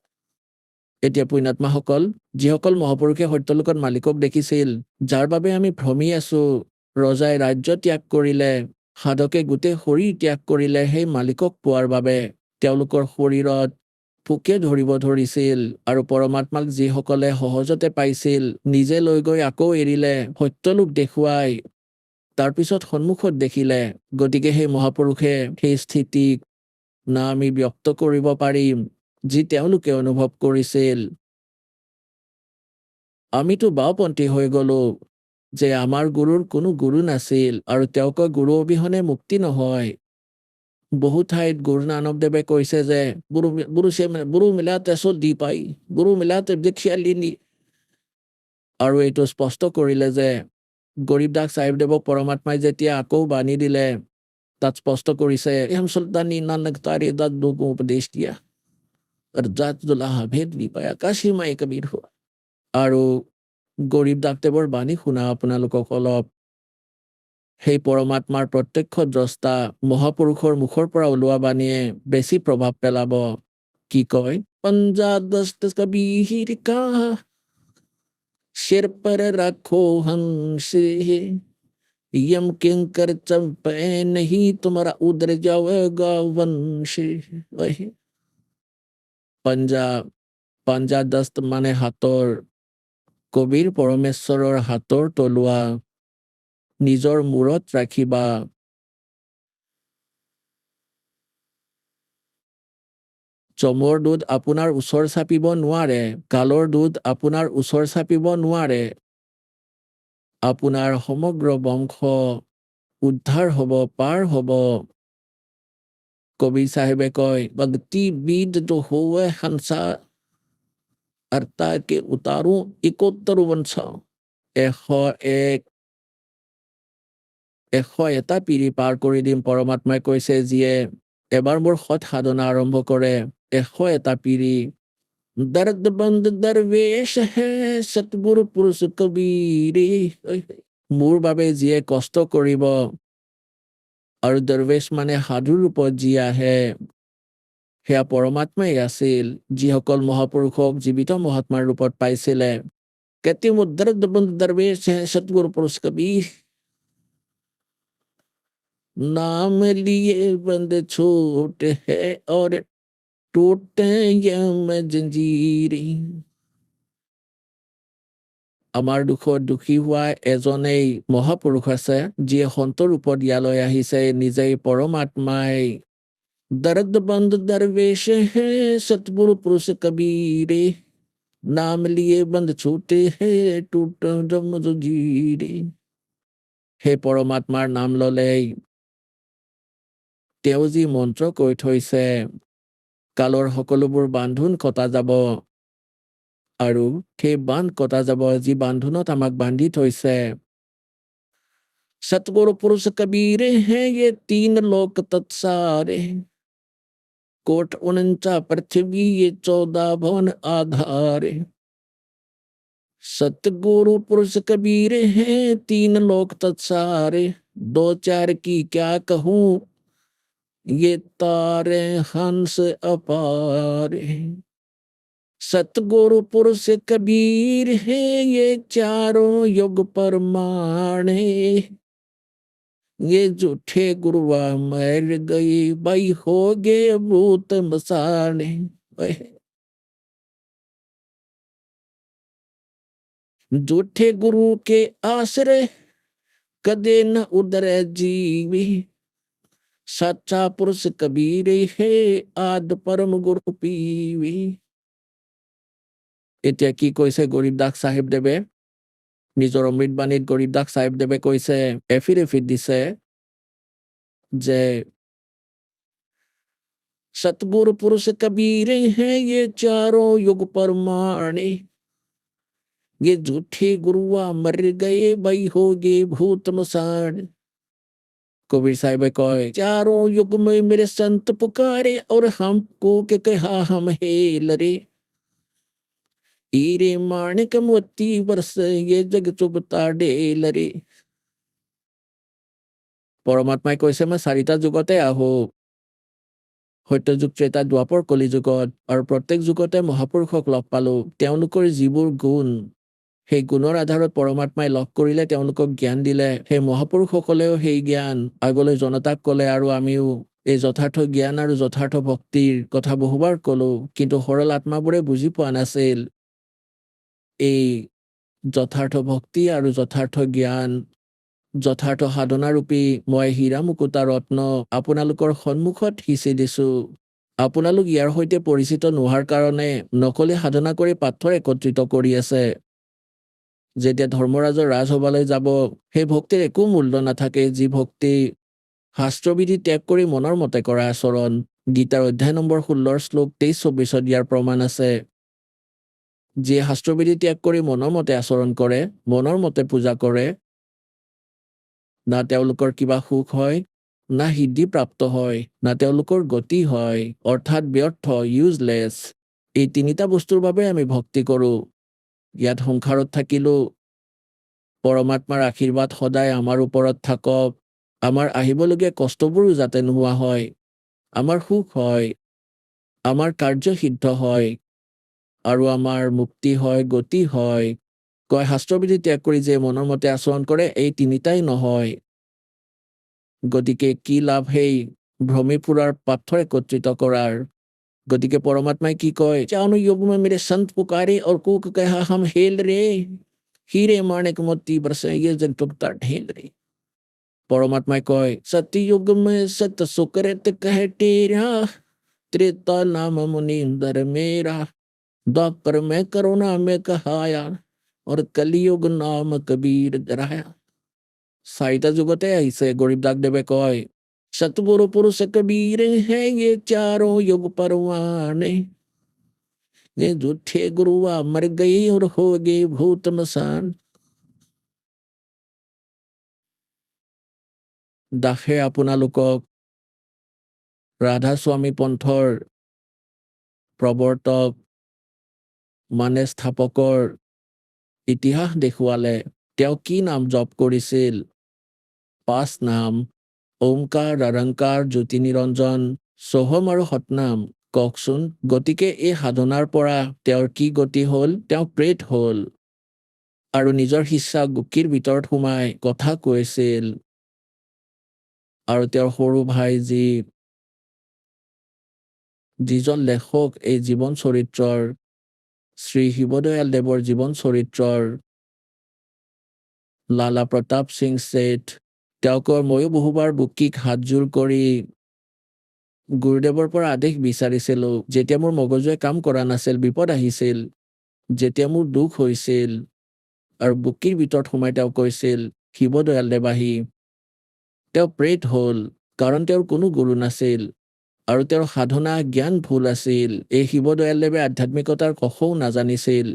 এতিয়া পুণ্যাত্মাসকল, যিসকল মহাপুৰুষে সত্যলোকত মালিকক দেখিছিল, যাৰ বাবে আমি ভ্ৰমি আছো, ৰজাই ৰাজ্য ত্যাগ কৰিলে, সাধকে গোটেই শৰীৰ ত্যাগ কৰিলে সেই মালিকক পোৱাৰ বাবে। তেওঁলোকৰ শৰীৰত পোকে ধৰিব ধৰিছিল আৰু পৰমাত্মাক যিসকলে সহজতে পাইছিল, নিজে লৈ গৈ আকৌ এৰিলে সত্যলোক দেখুৱাই, তাৰপিছত সন্মুখত দেখিলে। গতিকে সেই মহাপুৰুষে সেই স্থিতিক না আমি ব্যক্ত কৰিব পাৰিম যি তেওঁলোকে অনুভৱ কৰিছিল। আমিতো বাওপন্থী হৈ গলো যে আমাৰ গুৰুৰ কোনো গুৰু নাছিল আৰু তেওঁক গুৰু অবিহনে মুক্তি নহয়। বহু ঠাইত গুৰু নানকদেৱে কৈছে যে গুৰু মিলাতে দি পাই, গুৰু মিলাতে দীক্ষা লিনি। আৰু এইটো স্পষ্ট কৰিলে যে গৰীবদাস চাহিবদেৱক পৰমাত্মাই যেতিয়া আকৌ বাণী দিলে, তাত স্পষ্ট কৰিছে চুলতানী নানক তাৰে দাদ লোগো উপদেশ দিয়া আৰু জাত জুলাহা ভেদ নি পায়া কাশী মায়ে কবিৰ হোৱা। আৰু গৰীবদাসদেৱৰ বাণী শুনা আপোনালোকক অলপ সেই পৰমাত্মাৰ প্ৰত্যক্ষ দ্ৰষ্টা মহাপুৰুষৰ মুখৰ পৰা ওলোৱা বাণীয়ে বেছি প্ৰভাৱ পেলাব। কি কয়? পঞ্জা দস্ত কবীৰ কা सिर पर रखो हंस यम किंकर चंपे नहीं तुम्हारा उधर जाएगा वंश। পাঞ্জা দস্ত মানে হাতৰ। কবিৰ পৰমেশ্বৰৰ হাতৰ তলুৱা নিজৰ মূৰত ৰাখিবা। চমৰ দুধ আপোনাৰ ওচৰ চাপিব নোৱাৰে, কালৰ দুধ আপোনাৰ ওচৰ চাপিব নোৱাৰে। আপোনাৰ সমগ্ৰ বংশ উদ্ধাৰ হ'ব, পাৰ হ'ব। কবি চাহেবে কয়, ভক্তি বিদ তো হোৱে হংসা অৰ্তা কে উতাৰো একোত্তৰ বংশ। 101টা পিৰি পাৰ কৰি দিম, পৰমাত্মাই কৈছে। যিয়ে এবাৰ মোৰ সৎ সাধনা আৰম্ভ কৰে, 101টা পিৰি। দৰ্দ বন্ধ দৰৱেশ হে সতগুৰু পুৰুষ কবীৰ। মোৰ বাবে যিয়ে কষ্ট কৰিব, আৰু দৰৱেশ মানে সাধুৰ ৰূপত যি আহে, সেয়া পৰমাত্মাই আছিল। যিসকল মহাপুৰুষক জীৱিত মহাত্মাৰ ৰূপত পাইছিলে, कहते वो दर्द बंद दरवेश है सतगुरु पुरुष कबीर, नाम लिए बंद छूट है और टूटे यम जंजीरी। আমাৰ দুখত দুখী হোৱা এজনেই মহাপুৰুষ আছে, যিয়ে সন্তৰ ৰূপত ইয়ালৈ আহিছে, নিজেই পৰমাত্মাই। দৰ্দ বন্ধ দৰৱেশ হে সতগুৰু পুৰুষ কবীৰ, নাম লিয়ে বন্ধ ছুটে হে টুটে যম জঞ্জীৰ। সেই পৰমাত্মাৰ নাম ললেই তেওঁ যি মন্ত্ৰ কৈ থৈছে, কালৰ সকলোবোৰ বান্ধোন কটা যাব। আৰু সেই বান্ধ কটা যাব যি বান্ধোনত আমাক বান্ধি থৈছে। सतगुरु पुरुष कबीर है ये 3 लोक तत्सारे, कोट 49 पृथ्वी ये 14 भवन आधारे। सतगुरु पुरुष कबीर है 3 लोक तत्सारे, 2-4 की क्या कहूं ये तारे हंस अपारे। सतगुरु पुरुष कबीर है ये 4 युग परमाणे, ये झूठे गुरुआ मर गई भाई हो गए भूत मसाने। झूठे गुरु के आश्रय कदे न उधर जीवी, सच्चा पुरुष कबीर है आद परम गुरु पीवी। এতিয়া কি কৈছে গৰীবদাস চাহিবদেৱে? নিজৰ অমৃতবাণীত গৰীবদাস চাহিবদেৱে কৈছে, এফিডেভিট দিছে যে सतगुरु पुरुष कबीर है ये 4 युग परमाणे, ये झूठे गुरुआ मर गए भाई हो गए भूत मसान। कबीर साहिब कहे 4 युग में मेरे संत पुकारे और हमको के कहा हम हेल रे, हीरे माणिक मोती बरस ये जग चुबता ढेलৰে পৰমাত্মাই কৈছে মই 4টা যুগতে আহো সত্যযুগ ত্ৰেতা দ্বাপৰ কলি যুগত আৰু প্ৰত্যেক যুগতে মহাপুৰুষক লগ পালো তেওঁলোকৰ যিবোৰ গুণ সেই গুণৰ আধাৰত পৰমাত্মাই লগ কৰিলে তেওঁলোকক জ্ঞান দিলে সেই মহাপুৰুষসকলেও সেই জ্ঞান আগলৈ জনতাক ক'লে আৰু আমিও এই যথাৰ্থ জ্ঞান আৰু যথাৰ্থ ভক্তিৰ কথা বহুবাৰ ক'লো কিন্তু সৰল আত্মাবোৰে বুজি পোৱা নাছিল এই যথাৰ্থ ভক্তি আৰু যথাৰ্থ জ্ঞান যথাৰ্থ সাধনাৰূপী মই হীৰা মুকুতা ৰত্ন আপোনালোকৰ সন্মুখত সিঁচি দিছো আপোনালোক ইয়াৰ সৈতে পৰিচিত নোহোৱাৰ কাৰণে নকলি সাধনা কৰি পাথৰ একত্ৰিত কৰি আছে যেতিয়া ধৰ্মৰাজৰ ৰাজসভালৈ যাব সেই ভক্তিৰ একো মূল্য নাথাকে যি ভক্তি শাস্ত্ৰবিধি ত্যাগ কৰি মনৰ মতে কৰা আচৰণ গীতাৰ অধ্যায় নম্বৰ 16 শ্লোক 23-24 ইয়াৰ প্ৰমাণ আছে যিয়ে শাস্ত্ৰবিধি ত্যাগ কৰি মনৰ মতে আচৰণ কৰে মনৰ মতে পূজা কৰে না তেওঁলোকৰ কিবা সুখ হয় না সিদ্ধি প্ৰাপ্ত হয় না তেওঁলোকৰ গতি হয় অৰ্থাৎ ব্যৰ্থ ইউজলেছ এই 3টা বস্তুৰ বাবে আমি ভক্তি কৰো ইয়াত সংসাৰত থাকিলো পৰমাত্মাৰ আশীৰ্বাদ সদায় আমাৰ ওপৰত থাকক আমাৰ আহিবলগীয়া কষ্টবোৰো যাতে নোহোৱা হয় আমাৰ সুখ হয় আমাৰ কাৰ্য সিদ্ধ হয় আৰু আমাৰ মুক্তি হয় গতি হয় কয় শাস্ত্ৰবিধি ত্যাগ কৰি যে মনৰ মতে আচৰণ কৰে এই 3টাই নহয় গতিকে কি লাভ সেই ভ্ৰমি ফুৰাৰ পাথৰ একত্ৰিত কৰাৰ গতিকে পৰমাত্মাই কি কয় জানো युग में मेरे संत पुकारे और कूक कहा हम हेल रे हीरे माणिक मोती बरसे ये जग टुकता ढेल रे পরমাত্মাই কয় सतयुग में सत सुकृत कह टेरा त्रेता नाम मुनिंदर मेरा द्वापर में करुणा में कहाया और कलियुग नाम कबीर डराया 4টা যুগতে আহিছে গৰীবদাস দেৱে কয় सतगुरु पुरुष कबीर है ये चारों युग परवाने ये झूठे गुरुआ मर गई और हो गए भूत मसान দাসে আপোনালোকক ৰাধা স্বামী পন্থৰ প্ৰৱৰ্তক মানে স্থাপকৰ ইতিহাস দেখুৱালে তেওঁ কি নাম জপ কৰিছিল 5 নাম ওমকাৰ নিৰংকাৰ জ্যোতি নিৰঞ্জন সোহম আৰু সতনাম কওকচোন গতিকে এই সাধনাৰ পৰা তেওঁৰ কি গতি হ'ল তেওঁ প্ৰেত হ'ল আৰু নিজৰ শিষ্যা গুকিৰ ভিতৰত সোমাই কথা কৈছিল আৰু তেওঁৰ সৰু ভাই যিজন লেখক এই জীৱন চৰিত্ৰৰ শ্ৰী শিৱদয়াল দেৱৰ জীৱন চৰিত্ৰৰ লালা প্ৰতাপ সিং শেঠ তেওঁকৰ ময়ো বহুবাৰ বুকিক হাতযোৰ কৰি গুৰুদেৱৰ পৰা আদেশ বিচাৰিছিলো যেতিয়া মোৰ মগজুৱে কাম কৰা নাছিল বিপদ আহিছিল যেতিয়া মোৰ দুখ হৈছিল আৰু বুকিৰ ভিতৰত সোমাই তেওঁ কৈছিল শিৱদয়াল দেৱ আহি তেওঁ প্ৰেত হ'ল কাৰণ তেওঁৰ কোনো গুৰু নাছিল আৰু তেওঁৰ সাধনা জ্ঞান ভুল আছিল এই শিৱদয়াল দেৱে আধ্যাত্মিকতাৰ কখও নাজানিছিল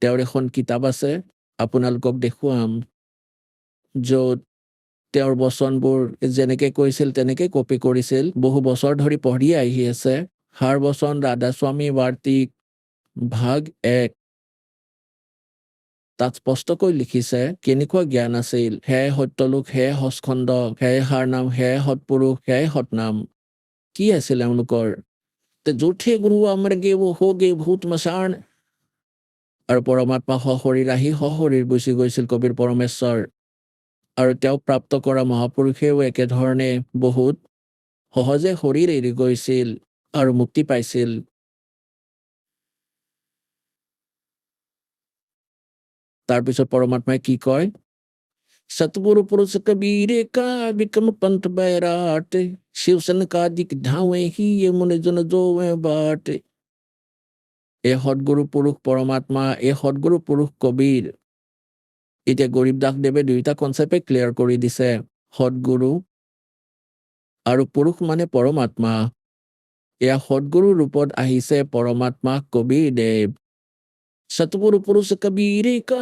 তেওঁৰ এখন কিতাপ আছে আপোনালোকক দেখুৱাম য'ত তেওঁৰ বচনবোৰ যেনেকে কৈছিল তেনেকে কপি কৰিছিল বহু বছৰ ধৰি পঢ়ি আহি আছে সাৰ বচন ৰাধাস্বামী বাৰ্তিক ভাগ 1 তাত স্পষ্টকৈ লিখিছে কেনেকুৱা জ্ঞান আছিল হে সত্যলোক হে হস্কন্দ হে সাৰ নাম হে সৎপুৰুষ হে সতনাম কি আছিল এওঁলোকৰ জুঠে গুৰু আমাৰ গে হো গে ভূত মচান আৰু পৰমাত্মা সশৰীৰ আহি সশৰীৰ গুচি গৈছিল কবিৰ পৰমেশ্বৰ আৰু তেওঁক প্ৰাপ্ত কৰা মহাপুৰুষেও একেধৰণে বহুত সহজে শৰীৰ এৰি গৈছিল আৰু মুক্তি পাইছিল তাৰপিছত পৰমাত্মাই কি কয় सतगुरु पुरुष कबीरे का विक्रम पंथ बैराट शिवसन का दिक ढावे ही ये मुन जन जोवे बाट এই সৎগুৰু পুৰুষ পৰমাত্মা এই সৎগুৰু পুৰুষ কবিৰ এতিয়া গৰীবদাস দেৱে 2টা কনচেপ্টে ক্লিয়াৰ কৰি দিছে সৎগুৰু আৰু পুৰুষ মানে পৰমাত্মা এয়া সৎগুৰু ৰূপত আহিছে পৰমাত্মা কবিৰ দেৱ सतगुरु पुरुष कबीरे का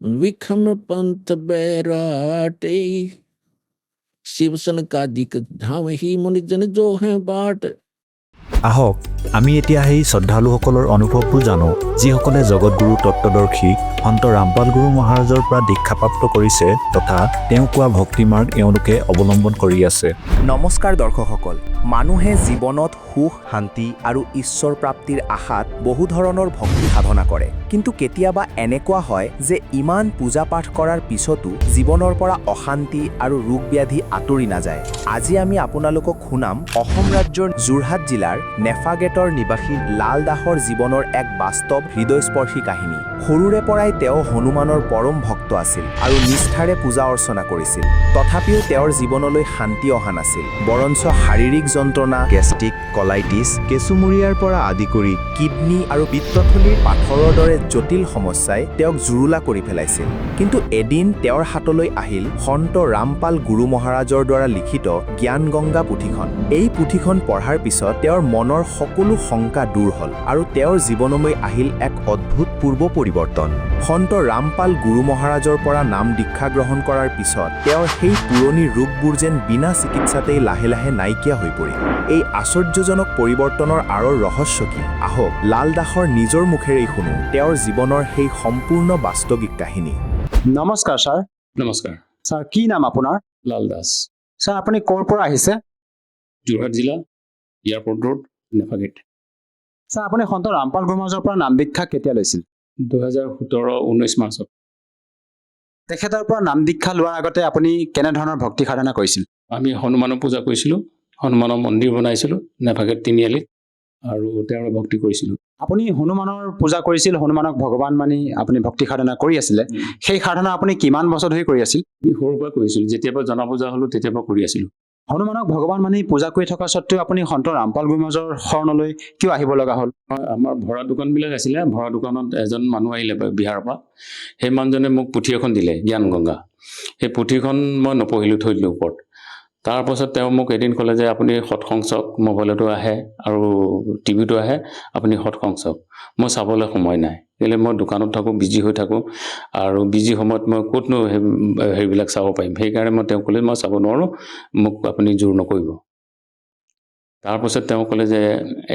विक्रम पंथ बैराटे शिवसन का दिक धाम ही मुनि जन जो है बाट আহক আমি এতিয়া সেই শ্ৰদ্ধালুসকলৰ অনুভৱবোৰ জানো যিসকলে জগতগুৰু তত্ত্বদৰ্শী সন্ত ৰামপাল গুৰু মহাৰাজৰ পৰা দীক্ষাপ্ৰাপ্ত কৰিছে তথা তেওঁ কোৱা ভক্তিমাৰ্গ এওঁলোকে অৱলম্বন কৰি আছে। নমস্কাৰ দৰ্শকসকল, মানুহে জীৱনত সুখ শান্তি আৰু ঈশ্বৰ প্ৰাপ্তিৰ আশাত বহু ধৰণৰ ভক্তি সাধনা কৰে, কিন্তু কেতিয়াবা এনেকুৱা হয় যে ইমান পূজা পাঠ কৰাৰ পিছতো জীৱনৰ পৰা অশান্তি আৰু ৰোগ ব্যাধি আঁতৰি নাযায়। আজি আমি আপোনালোকক শুনাম অসম ৰাজ্যৰ যোৰহাট জিলাৰ নেফাগেটৰ নিবাসী লাল দাসৰ জীৱনৰ এক বাস্তৱ হৃদয়স্পৰ্শী কাহিনী। সৰুৰে পৰাই তেওঁ হনুমানৰ পৰম ভক্ত আছিল আৰু নিষ্ঠাৰে পূজা অৰ্চনা কৰিছিল। তথাপিও তেওঁৰ জীৱনলৈ শান্তি অহা নাছিল, বৰঞ্চ শাৰীৰিক যন্ত্ৰণা, গেষ্ট্ৰিক, কলাইটিছ, কেঁচুমুৰীয়াৰ পৰা আদি কৰি কিডনী আৰু পিত্তথলীৰ পাথৰৰ দৰে জটিল সমস্যাই তেওঁক জুৰুলা কৰি পেলাইছিল। কিন্তু এদিন তেওঁৰ হাতলৈ আহিল সন্ত ৰামপাল গুৰু মহাৰাজৰ দ্বাৰা লিখিত জ্ঞান গংগা পুথিখন। এই পুথিখন পঢ়াৰ পিছত তেওঁৰ মনৰ সকলো শংকা দূৰ হ'ল আৰু তেওঁৰ জীৱনলৈ আহিল এক অদ্ভুত পূৰ্ব পৰিৱৰ্তন। সন্ত ৰামপাল গুৰু মহাৰাজৰ পৰা নাম দীক্ষা গ্ৰহণ কৰাৰ পিছত তেওঁৰ সেই পুৰণি ৰোগবোৰ যেন বিনা চিকিৎসাতেই লাহে লাহে নাইকিয়া হৈ পৰিল। এই আশ্চৰ্যজনক পৰিৱৰ্তনৰ আঁৰৰ ৰহস্য কি? আহক লাল দাসৰ নিজৰ মুখেৰেই শুনো তেওঁৰ জীৱনৰ সেই সম্পূৰ্ণ বাস্তৱিক কাহিনী। নমস্কাৰ ছাৰ। নমস্কাৰ, ছাৰ কি নাম আপোনাৰ? লাল দাস, ছাৰ আপুনি ক'ৰ পৰা আহিছে? যোৰহাট জিলা, এয়াৰপৰ্ট ৰোড, নেফাগেট। ছাৰ আপুনি সন্ত ৰামপাল গুৰু মহাৰাজৰ পৰা নাম দীক্ষা কেতিয়া লৈছিল? 2017-19 মাৰ্চত। তেখেতৰ পৰা নাম দীক্ষা লোৱাৰ আগতে আপুনি কেনেধৰণৰ ভক্তি সাধনা কৰিছিল? আমি হনুমানৰ পূজা কৰিছিলোঁ, হনুমানৰ মন্দিৰ বনাইছিলোঁ নেফাগেট তিনিআলিত আৰু তেওঁৰ ভক্তি কৰিছিলোঁ। আপুনি হনুমানৰ পূজা কৰিছিল, হনুমানক ভগৱান মানি আপুনি ভক্তি সাধনা কৰি আছিলে। সেই সাধনা আপুনি কিমান বছৰ ধৰি কৰি আছিল? আমি সৰুৰ পৰা কৰিছিলোঁ, যেতিয়াৰ পৰা জনা পূজা হ'লোঁ তেতিয়াৰ পৰা কৰি আছিলোঁ। হনুমানক ভগৱান মানি পূজা কৰি থকা স্বত্বেও আপুনি সন্ত ৰামপাল গুৰু মহাৰাজৰ শৰণলৈ কিয় আহিব লগা হ'ল? আমাৰ ভৰা দোকানবিলাক আছিলে, ভৰা দোকানত এজন মানুহ আহিলে বিহাৰৰ পৰা। সেই মানুহজনে মোক পুথি এখন দিলে, জ্ঞান গংগা। সেই পুথিখন মই নপঢ়িলোঁ, থৈ দিলোঁ ওপৰত। তাৰপাছত তেওঁ মোক এদিন ক'লে যে আপুনি সৎসং চাওক, মোবাইলতো আহে আৰু টিভিতো আহে, আপুনি সৎসং চাওক। মই চাবলৈ সময় নাই, কেলৈ মই দোকানত থাকোঁ, বিজি হৈ থাকোঁ আৰু বিজি সময়ত মই ক'তনো সেইবিলাক চাব পাৰিম। সেইকাৰণে মই তেওঁক ক'লে মই চাব নোৱাৰোঁ, মোক আপুনি জোৰ নকৰিব। তাৰপাছত তেওঁ ক'লে যে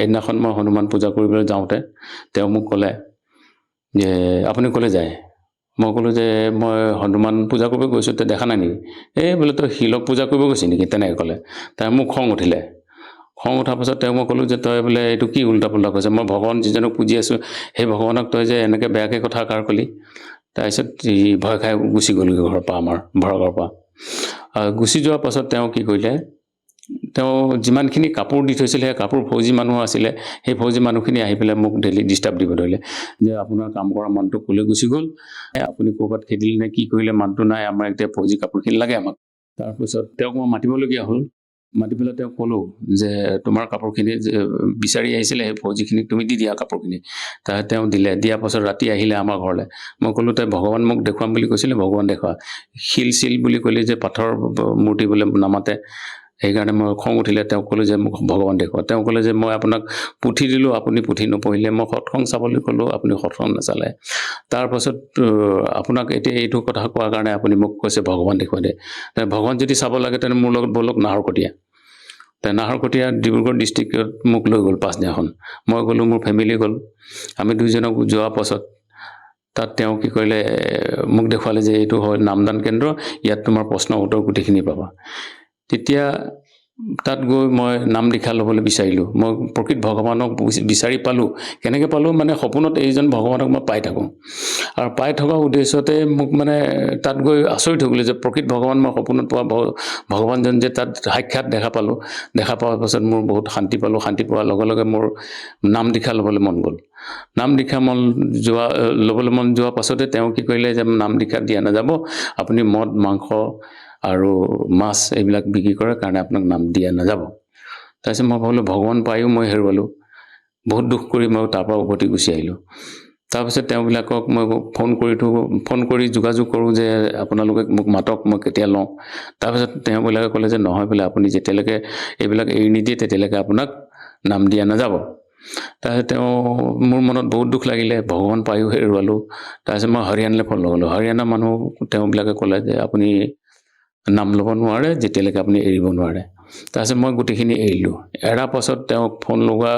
এদিনাখন মই হনুমান পূজা কৰিবলৈ যাওঁতে তেওঁ মোক ক'লে যে আপুনি ক'লে যায়? মই ক'লোঁ যে মই হনুমান পূজা কৰিব গৈছোঁ, তই দেখা নাই নেকি? এই বোলে তই শিলক পূজা কৰিব গৈছি নেকি? তেনেকৈ ক'লে। তাই মোক খং উঠিলে। খং উঠাৰ পাছত তেওঁ মই ক'লোঁ যে তই বোলে এইটো কি উল্টা পুল্টা কৈছে, মই ভগৱান যিজনক পুজি আছোঁ সেই ভগৱানক তই যে এনেকৈ বেয়াকৈ কথা কাৰ ক'লি? তাৰপিছত ভয় খাই গুচি গ'লগৈ ঘৰৰ পৰা, আমাৰ ঘৰৰ পৰা। গুচি যোৱাৰ পাছত তেওঁ কি কৰিলে, তেওঁ যিমানখিনি কাপোৰ দি থৈছিলে সেই কাপোৰ ফৌজি মানুহ আছিলে, সেই ফৌজি মানুহখিনি আহি পেলাই মোক ডেইলি ডিষ্টাৰ্ব দিব ধৰিলে যে আপোনাৰ কাম কৰা মানুহটো ক'লৈ গুচি গ'ল, আপুনি ক'ৰবাত খেদিলে নে কি কৰিলে, মানুহটো নাই, আমাৰ এতিয়া ফৌজি কাপোৰখিনি লাগে আমাক। তাৰপিছত তেওঁক মই মাতিবলগীয়া হ'ল। মাতি পেলাই তেওঁক ক'লোঁ যে তোমাৰ কাপোৰখিনি বিচাৰি আহিছিলে, সেই ফৌজিখিনিক তুমি দি দিয়া কাপোৰখিনি। তেওঁ দিলে। দিয়াৰ পাছত ৰাতি আহিলে আমাৰ ঘৰলৈ। মই ক'লোঁ তই ভগৱান মোক দেখুৱাম বুলি কৈছিলে, ভগৱান দেখুওৱা। শিল চিল বুলি ক'লি যে পাথৰ মূৰ্তি বোলে নামাতে, সেইকাৰণে মই খং উঠিলে। তেওঁক ক'লোঁ যে মোক ভগৱান দেখুওৱা। তেওঁ ক'লে যে মই আপোনাক পুথি দিলোঁ, আপুনি পুথি নপঢ়িলে। মই সৎসং চাবলৈ ক'লোঁ, আপুনি সৎসং নাচালে। তাৰপাছত আপোনাক এতিয়া এইটো কথা কোৱাৰ কাৰণে আপুনি মোক কৈছে ভগৱান দেখুৱাই দে। ভগৱান যদি চাব লাগে তেনে মোৰ লগত ব'লক নাহৰকটীয়া। নাহৰকটীয়া ডিব্ৰুগড় ডিষ্ট্ৰিক্টত মোক লৈ গ'ল পাছদিনাখন। মই গ'লোঁ, মোৰ ফেমিলি গ'ল। আমি দুইজনক যোৱাৰ পাছত তাত তেওঁ কি কৰিলে, মোক দেখুৱালে যে এইটো হয় নামদান কেন্দ্ৰ, ইয়াত তোমাৰ প্ৰশ্ন উত্তৰ গোটেইখিনি পাবা। তেতিয়া তাত গৈ মই নাম দীক্ষা ল'বলৈ বিচাৰিলোঁ। মই প্ৰকৃত ভগৱানক বিচাৰি পালোঁ। কেনেকৈ পালোঁ মানে সপোনত এইজন ভগৱানক মই পাই থাকোঁ আৰু পাই থকা উদ্দেশ্যতে মোক মানে তাত গৈ আচৰিত হৈ গ'লোঁ যে প্ৰকৃত ভগৱান মই সপোনত পোৱা ভগৱানজন যে তাত সাক্ষাৎ দেখা পালোঁ। দেখা পোৱাৰ পাছত মোৰ বহুত শান্তি পালোঁ। শান্তি পোৱাৰ লগে লগে মোৰ নাম দীক্ষা ল'বলৈ মন গ'ল। নাম দীক্ষা ল'বলৈ মন যোৱাৰ পাছতে তেওঁ কি কৰিলে যে নাম দীক্ষা দিয়া নাযাব, আপুনি মদ মাংস আৰু মাছ এইবিলাক বিক্ৰী কৰে কাৰণে আপোনাক নাম দিয়া নাযাব। তাৰপিছত মই ভাবিলোঁ ভগৱান পায়ো মই হেৰুৱালোঁ। বহুত দুখ কৰি মই তাৰ পৰা উভতি গুচি আহিলোঁ। তাৰপিছত তেওঁবিলাকক মই ফোন কৰি যোগাযোগ কৰোঁ যে আপোনালোকে মোক মাতক, মই কেতিয়া লওঁ। তাৰপিছত তেওঁবিলাকে ক'লে যে নহয় বোলে, আপুনি যেতিয়ালৈকে এইবিলাক এৰি নিদিয়ে তেতিয়ালৈকে আপোনাক নাম দিয়া নাযাব। তাৰপিছত মোৰ মনত বহুত দুখ লাগিলে, ভগৱান পায়ো হেৰুৱালোঁ। তাৰপিছত মই হৰিয়ানালৈ ফোন লগালোঁ। হৰিয়ানা মানুহ তেওঁবিলাকে ক'লে যে আপুনি নাম ল'ব নোৱাৰে যেতিয়ালৈকে আপুনি এৰিব নোৱাৰে। তাৰপিছত মই গোটেইখিনি এৰিলোঁ। এৰাৰ পাছত তেওঁক ফোন লগোৱা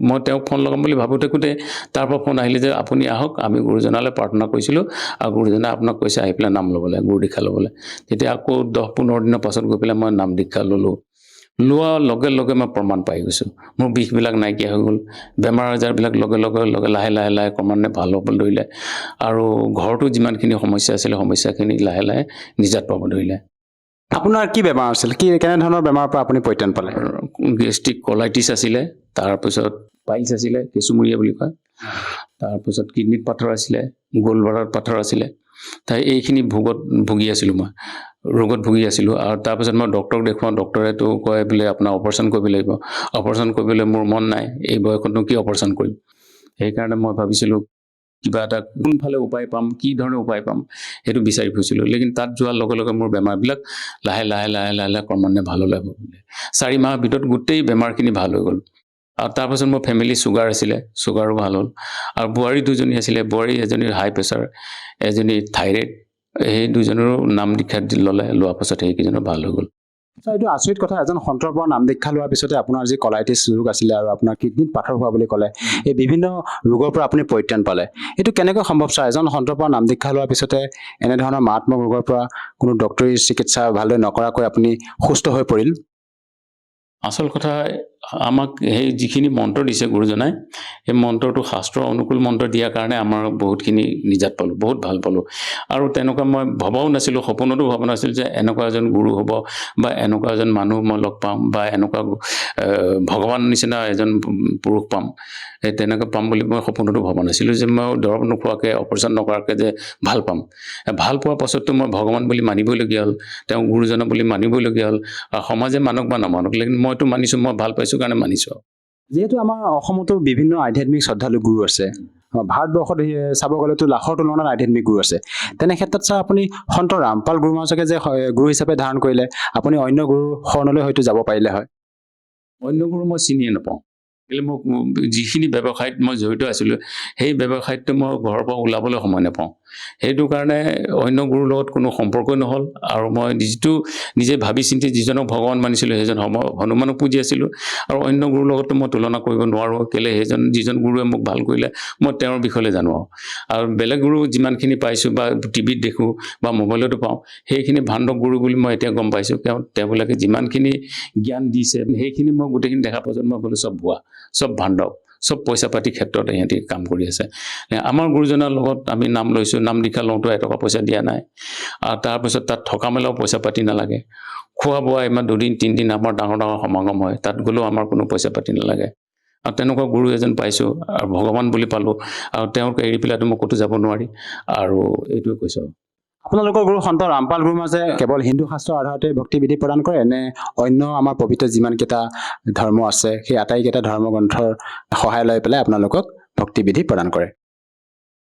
মই তেওঁক ফোন লগাম বুলি ভাবোঁ থাকোঁতে তাৰ পৰা ফোন আহিলে যে আপুনি আহক, আমি গুৰুজনালৈ প্ৰাৰ্থনা কৰিছিলোঁ আৰু গুৰুজনাই আপোনাক কৈছে আহি পেলাই নাম ল'বলৈ, গুৰু দীক্ষা ল'বলৈ। তেতিয়া আকৌ 10-15 দিনৰ পাছত গৈ পেলাই মই নাম দীক্ষা ল'লোঁ। লোৱাৰ লগে লগে মই প্ৰমাণ পাই গৈছোঁ। মোৰ বিষবিলাক নাইকিয়া হৈ গ'ল, বেমাৰ আজাৰবিলাক লগে লাহে ক্ৰমান্বয়ে ভাল হ'বলৈ ধৰিলে আৰু ঘৰতো যিমানখিনি সমস্যা আছিলে সমস্যাখিনি লাহে নিজাত পাব ধৰিলে। আপোনাৰ কি বেমাৰ আছিল, কেনেধৰণৰ বেমাৰৰ পৰা আপুনি পৰিত্ৰাণ পালে? গেষ্ট্ৰিক কলাইটিছ আছিলে, তাৰপিছত পাইলছ আছিলে, কেঁচুমূৰীয়া বুলি কয়, তাৰপিছত কিডনীত পাথৰ আছিলে, গ'ল্ডবাডাৰত পাথৰ আছিলে। এইখিনি ভুগি আছিলোঁ মই, ৰোগত ভুগি আছিলোঁ। আৰু তাৰপিছত মই ডক্টৰক দেখুৱাওঁ, ডক্টৰেতো কয় বোলে আপোনাৰ অপাৰেশ্যন কৰিব লাগিব। অপাৰেশ্যন কৰিবলৈ মোৰ মন নাই, এই বয়সতনো কি অপাৰেশ্যন কৰিম। সেইকাৰণে মই ভাবিছিলোঁ কিবা এটা কোনফালে উপায় পাম, কি ধৰণে উপায় পাম সেইটো বিচাৰি ফুৰিছিলোঁ। লেকিন তাত যোৱাৰ লগে লগে মোৰ বেমাৰবিলাক লাহে ক্ৰমান্বয়ে ভাল হ'লে। 4 মাহৰ ভিতৰত গোটেই বেমাৰখিনি ভাল হৈ গ'ল। আৰু তাৰপাছত মোৰ ফেমিলি চুগাৰ আছিলে, চুগাৰো ভাল হ'ল। আৰু বোৱাৰী 2জনী আছিলে, বোৱাৰী এজনীৰ হাই প্ৰেছাৰ, এজনী থাইৰইড, সেই 2জনৰো নাম দীক্ষা লোৱাৰ পাছত সেইকেইজনৰ ভাল হৈ গ'ল। এইটো আচৰিত কথা, এজন সন্তৰ পৰা নাম দীক্ষা লোৱাৰ পিছতে আপোনাৰ যি কলাইটিছ ৰোগ আছিলে আৰু আপোনাৰ কিডনীত পাথৰ হোৱা বুলি ক'লে, এই বিভিন্ন ৰোগৰ পৰা আপুনি পৰিত্ৰাণ পালে। এইটো কেনেকৈ সম্ভৱ ছাৰ? এজন সন্তৰ পৰা নাম দীক্ষা লোৱাৰ পিছতে এনেধৰণৰ মাৰাত্মক ৰোগৰ পৰা কোনো ডক্টৰী চিকিৎসা ভালদৰে নকৰাকৈ আপুনি সুস্থ হৈ পৰিল? আচল কথা, আমাক সেই যিখিনি মন্ত্ৰ দিছে গুৰুজনাই, সেই মন্ত্ৰটো শাস্ত্ৰ অনুকূল মন্ত্ৰ দিয়াৰ কাৰণে আমাৰ বহুতখিনি নিজাত পালোঁ, বহুত ভাল পালোঁ। আৰু তেনেকুৱা মই ভবাও নাছিলোঁ, সপোনতো ভবা নাছিলোঁ যে এনেকুৱা এজন গুৰু হ'ব বা এনেকুৱা এজন মানুহ মই লগ পাম বা এনেকুৱা ভগৱান নিচিনা এজন পুৰুষ পাম। তেনেকৈ পাম বুলি মই সপোনতো ভবা নাছিলোঁ যে মই দৰৱ নোখোৱাকৈ, অপাৰেশ্যন নকৰাকৈ যে ভাল পাম। ভাল পোৱাৰ পাছততো মই ভগৱান বুলি মানিবলগীয়া হ'ল, তেওঁ গুৰুজনা বুলি মানিবলগীয়া হ'ল। আৰু সমাজে মানক বা নামানক, লেকিন মইতো মানিছোঁ, মই ভাল পাইছোঁ কাৰণে মানিছোঁ। যিহেতু আমাৰ অসমতো বিভিন্ন আধ্যাত্মিক শ্ৰদ্ধালু গুৰু আছে, ভাৰতবৰ্ষত চাব গ'লেতো লাখৰ তুলনাত আধ্যাত্মিক গুৰু আছে। তেনে ক্ষেত্ৰত ছাৰ আপুনি সন্ত ৰামপাল গুৰু মহাৰাজকে যে গুৰু হিচাপে ধাৰণ কৰিলে, আপুনি অন্য গুৰু শৰণলৈ হয়তো যাব পাৰিলে হয়। অন্য গুৰু মই চিনিয়ে নাপাওঁ। কেলৈ মোক যিখিনি ব্যৱসায়ত মই জড়িত আছিলোঁ, সেই ব্যৱসায়তটো মই ঘৰৰ পৰা ওলাবলৈ সময় নাপাওঁ। সেইটো কাৰণে অন্য গুৰুৰ লগত কোনো সম্পৰ্কই নহ'ল। আৰু মই নিজে ভাবি চিন্তি যিজনক ভগৱান মানিছিলোঁ সেইজন হনুমানক পুজি আছিলোঁ। আৰু অন্য গুৰুৰ লগতো মই তুলনা কৰিব নোৱাৰোঁ। কেলৈ যিজন গুৰুৱে মোক ভাল কৰিলে মই তেওঁৰ বিষয়ে জানো। আৰু বেলেগ গুৰু যিমানখিনি পাইছোঁ বা টিভিত দেখোঁ বা মোবাইলতো পাওঁ, সেইখিনি ভাণ্ডৱ গুৰু বুলি মই এতিয়া গম পাইছোঁ। তেওঁবিলাকে যিমানখিনি জ্ঞান দিছে সেইখিনি মই গোটেইখিনি দেখা পাছত মই বোলো চব ভুৱা, চব ভাণ্ডৱ, চব পইচা পাতি ক্ষেত্ৰত সিহঁতি কাম কৰি আছে। আমাৰ গুৰুজনাৰ লগত আমি নাম লৈছোঁ, নাম দীক্ষা লওঁতো এটকা পইচা দিয়া নাই। আৰু তাৰপিছত তাত থকা মেলাও পইচা পাতি নালাগে। খোৱা বোৱা ইমান 2 দিন 3 দিন আমাৰ ডাঙৰ সমাগম হয়, তাত গ'লেও আমাৰ কোনো পইচা পাতি নালাগে। আৰু তেনেকুৱা গুৰু এজন পাইছোঁ আৰু ভগৱান বুলি পালোঁ। আৰু তেওঁক এৰি পেলাইতো মই ক'তো যাব নোৱাৰি। আৰু এইটোৱে কৈছোঁ। আপোনালোকৰ গুৰু সন্ত ৰামপাল গুৰু মহাৰাজে কেৱল হিন্দু শাস্ত্ৰৰ আধাৰতে ভক্তি বিধি প্ৰদান কৰে নে অন্য আমাৰ পবিত্ৰ যিমানকেইটা ধৰ্ম আছে সেই আটাইকেইটা ধৰ্মগ্ৰন্থৰ সহায় লৈ পেলাই আপোনালোকক ভক্তি বিধি প্ৰদান কৰে?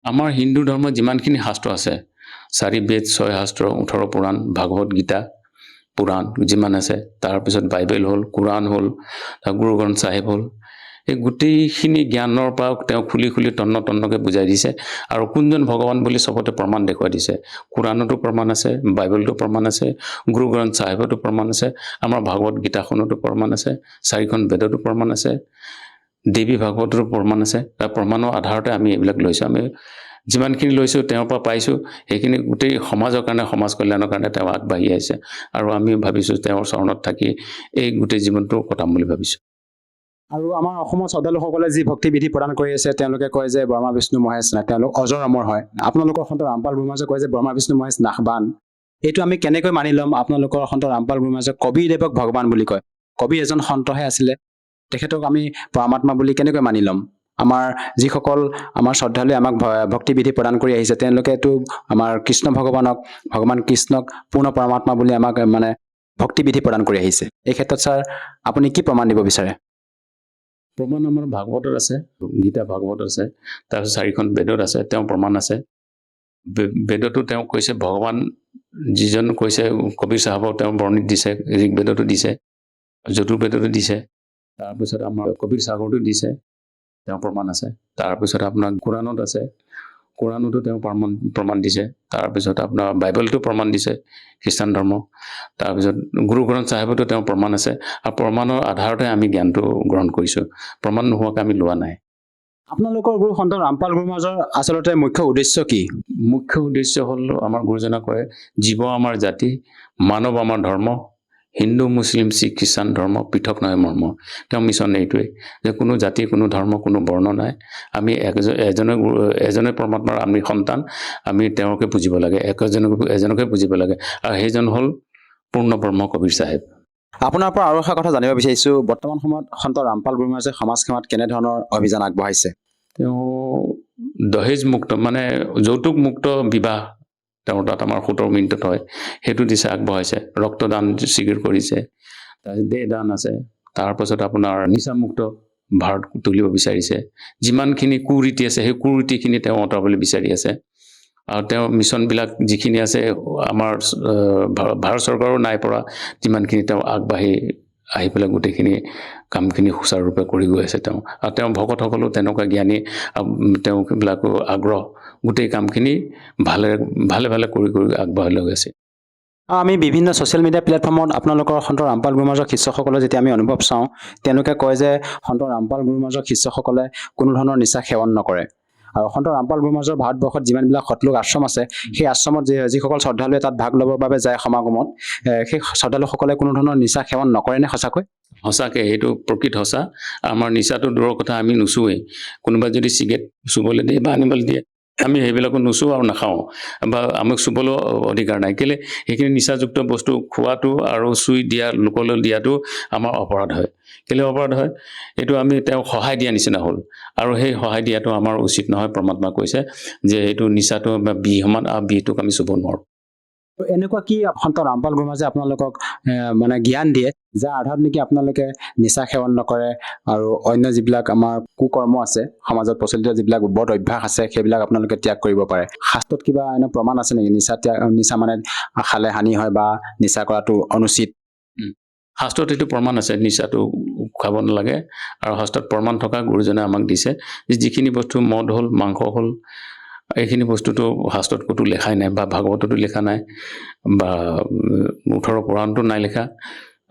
আমাৰ হিন্দু ধৰ্মত যিমানখিনি শাস্ত্ৰ আছে, 4 বেদ, 6 শাস্ত্ৰ, 18 পুৰাণ, ভাগৱত গীতা পুৰাণ যিমান আছে, তাৰপিছত বাইবেল হ'ল, কোৰাণ হ'ল, গুৰু গ্ৰন্থ চাহিব হ'ল, এই গোটেইখিনি জ্ঞানৰ পৰা তেওঁ খুলি তন্নকৈ বুজাই দিছে। আৰু কোনজন ভগৱান বুলি চবতে প্ৰমাণ দেখুৱাই দিছে। কোৰাণতো প্ৰমাণ আছে, বাইবেলতো প্ৰমাণ আছে, গুৰু গ্ৰন্থ চাহিবতো প্ৰমাণ আছে, আমাৰ ভাগৱত গীতাখনতো প্ৰমাণ আছে, 4খন বেদতো প্ৰমাণ আছে, দেৱী ভাগৱতৰো প্ৰমাণ আছে। তাৰ প্ৰমাণৰ আধাৰতে আমি এইবিলাক লৈছোঁ। আমি যিমানখিনি লৈছোঁ তেওঁৰ পৰা পাইছোঁ, সেইখিনি গোটেই সমাজৰ কাৰণে, সমাজ কল্যাণৰ কাৰণে তেওঁ আগবাঢ়ি আহিছে। আৰু আমি ভাবিছোঁ তেওঁৰ চৰণত থাকি এই গোটেই জীৱনটো কটাম বুলি ভাবিছোঁ। আৰু আমাৰ অসমৰ শ্ৰদ্ধালুসকলে যি ভক্তি বিধি প্ৰদান কৰি আছে, তেওঁলোকে কয় যে ব্ৰহ্মা বিষ্ণু মহেশ নাই, তেওঁলোক অজৰ অমৰ হয়। আপোনালোকৰ সন্ত ৰামপাল গুৰু মহাৰাজে কয় যে ব্ৰহ্মা বিষ্ণু মহেশ নাশবান। এইটো আমি কেনেকৈ মানি ল'ম? আপোনালোকৰ সন্ত ৰামপাল গুৰু মহাৰাজে কবিদেৱক ভগৱান বুলি কয়, কবি এজন সন্তহে আছিলে, তেখেতক আমি পৰমাত্মা বুলি কেনেকৈ মানি ল'ম? আমাৰ যিসকল আমাৰ শ্ৰদ্ধালুৱে আমাক ভক্তি বিধি প্ৰদান কৰি আহিছে, তেওঁলোকেতো আমাৰ কৃষ্ণ ভগৱান কৃষ্ণক পূৰ্ণ পৰমাত্মা বুলি আমাক ভক্তি বিধি প্ৰদান কৰি আহিছে। এই ক্ষেত্ৰত ছাৰ আপুনি কি প্ৰমাণ দিব বিচাৰে? প্ৰমাণ আমাৰ ভাগৱতত আছে, গীতা ভাগৱতত আছে, তাৰপিছত 4খন বেদত আছে, তেওঁ প্ৰমাণ আছে। বেদতো তেওঁ কৈছে, ভগৱান যিজন কৈছে, কবিৰ চাহাবক তেওঁ বৰ্ণিত দিছে, ঋগ্বেদতো দিছে, যজুৰ্বেদতো দিছে, তাৰপিছত আমাৰ কবিৰ সাগৰতো দিছে, তেওঁ প্ৰমাণ আছে। তাৰপিছত আপোনাৰ কোৰাণত আছে, কোৰাণতো তেওঁ প্ৰমাণ দিছে। তাৰপিছত আপোনাৰ বাইবেলটো প্ৰমাণ দিছে খ্ৰীষ্টান ধৰ্ম। তাৰপিছত গুৰু গ্ৰন্থ চাহেবতো তেওঁ প্ৰমাণ আছে, আৰু প্ৰমাণৰ আধাৰতে আমি জ্ঞানটো গ্ৰহণ কৰিছোঁ, প্ৰমাণ নোহোৱাকৈ আমি লোৱা নাই। আপোনালোকৰ গুৰু সন্ত ৰামপাল গুৰু মহাৰাজৰ আচলতে মুখ্য উদ্দেশ্য কি? মুখ্য উদ্দেশ্য হ'ল আমাৰ গুৰুজনা কয়, জীৱ আমাৰ জাতি, মানৱ আমাৰ ধৰ্ম, হিন্দু মুছলিম শিখ খ্ৰীষ্টান ধৰ্ম পৃথক নহয় মৰ্ম। তেওঁ মিছন এইটোৱে যে কোনো জাতি কোনো ধৰ্ম কোনো বৰ্ণ নাই, আমি এজনে পৰমাত্মাৰ আমি সন্তান, আমি তেওঁকে পুজিব লাগে, এজনকে পুজিব লাগে, আৰু সেইজন হ'ল পূৰ্ণ ব্ৰহ্ম কবিৰ চাহেব। আপোনাৰ পৰা আৰু এটা কথা জানিব বিচাৰিছোঁ, বৰ্তমান সময়ত সন্ত ৰামপাল গুৰু মহাৰাজে সমাজসেৱাত কেনেধৰণৰ অভিযান আগবঢ়াইছে? তেওঁ দহেজ মুক্ত মানে যৌতুক মুক্ত বিবাহ তেওঁৰ তাত আমাৰ 17 মিনিটত হয়, সেইটো দিছে, আগবঢ়াইছে। ৰক্তদান শিবিৰ কৰিছে, তাৰপিছত দেহদান আছে, তাৰপাছত আপোনাৰ নিচামুক্ত ভাৰত তুলিব বিচাৰিছে। যিমানখিনি কুৰীতি আছে সেই কুৰীতিখিনি তেওঁ আঁতৰাবলৈ বিচাৰি আছে, আৰু তেওঁৰ মিছনবিলাক যিখিনি আছে আমাৰ ভাৰত চৰকাৰো নাই পৰা, যিমানখিনি তেওঁ আগবাঢ়ি আহি পেলাই গোটেইখিনি কামখিনি সুচাৰুৰূপে কৰি গৈ আছে তেওঁ। আৰু তেওঁ ভকতসকলো তেনেকুৱা জ্ঞানী, তেওঁবিলাকো আগ্ৰহ, গোটেই কামখিনি ভালে কৰি আগবঢ়াই লৈ গৈছে। আমি বিভিন্ন ছ'চিয়েল মিডিয়া প্লেটফৰ্মত আপোনালোকৰ সন্ত ৰামপাল গুৰু মহাৰাজৰ শিষ্যসকলৰ যেতিয়া আমি অনুভৱ চাওঁ, তেওঁলোকে কয় যে সন্ত ৰামপাল গুৰু মহাৰাজৰ শিষ্যসকলে কোনো ধৰণৰ নিচা সেৱন নকৰে। আৰু সন্ত ৰামপাল গুৰু মহাৰাজৰ ভাৰতবৰ্ষত যিমানবিলাক সতলোক আশ্ৰম আছে, সেই আশ্ৰমত যিসকল শ্ৰদ্ধালুৱে তাত ভাগ ল'বৰ বাবে যায় সমাগমত, সেই শ্ৰদ্ধালুসকলে কোনো ধৰণৰ নিচা সেৱন নকৰেনে সঁচাকৈ? সঁচাকৈ এইটো প্ৰকৃত সঁচা। আমাৰ নিচাটো দূৰৰ কথা, আমি নুচুৱেই। কোনোবাই যদি চিগাৰেট চুবলৈ দিয়ে বা আনিবলৈ দিয়ে, আমি সেইবিলাকো নুচুওঁ আৰু নাখাওঁ, বা আমাক চুবলৈও অধিকাৰ নাই। কেলৈ? সেইখিনি নিচাযুক্ত বস্তু খোৱাটো আৰু চুই দিয়া, লোকলৈ দিয়াটো আমাৰ অপৰাধ হয়। কেলৈ অপৰাধ হয়? এইটো আমি তেওঁক সহায় দিয়া নিচিনা হ'ল, আৰু সেই সহায় দিয়াটো আমাৰ উচিত নহয়। পৰমাত্মা কৈছে যে এইটো নিচাটো বিহ সমান, আৰু বিহটোক আমি চুব নোৱাৰোঁ। এনেকুৱা কি সন্ত ৰামপাল গুৰু মহাৰাজে আপোনালোকক মানে জ্ঞান দিয়ে যাৰ আধাৰত নেকি আপোনালোকে নিচা সেৱন নকৰে, আৰু অন্য যিবিলাক আমাৰ কুকৰ্ম আছে, সমাজত প্ৰচলিত যিবিলাক বদ অভ্যাস আছে, সেইবিলাক আপোনালোকে ত্যাগ কৰিব পাৰে? শাস্ত্ৰত কিবা এনে প্ৰমাণ আছে নেকি নিচা মানে খালে হানি হয় বা নিচা কৰাটো অনুচিত? শাস্ত্ৰত এইটো প্ৰমাণ আছে, নিচাটো খাব নালাগে, আৰু শাস্ত্ৰত প্ৰমাণ থকা গুৰুজনে আমাক দিছে যে যিখিনি বস্তু মদ হ'ল, মাংস হ'ল, এইখিনি বস্তুটো শাস্ত্ৰত ক'তো লেখাই নাই, বা ভাগৱততো লেখা নাই, বা 18 পুৰাণতো নাই লেখা,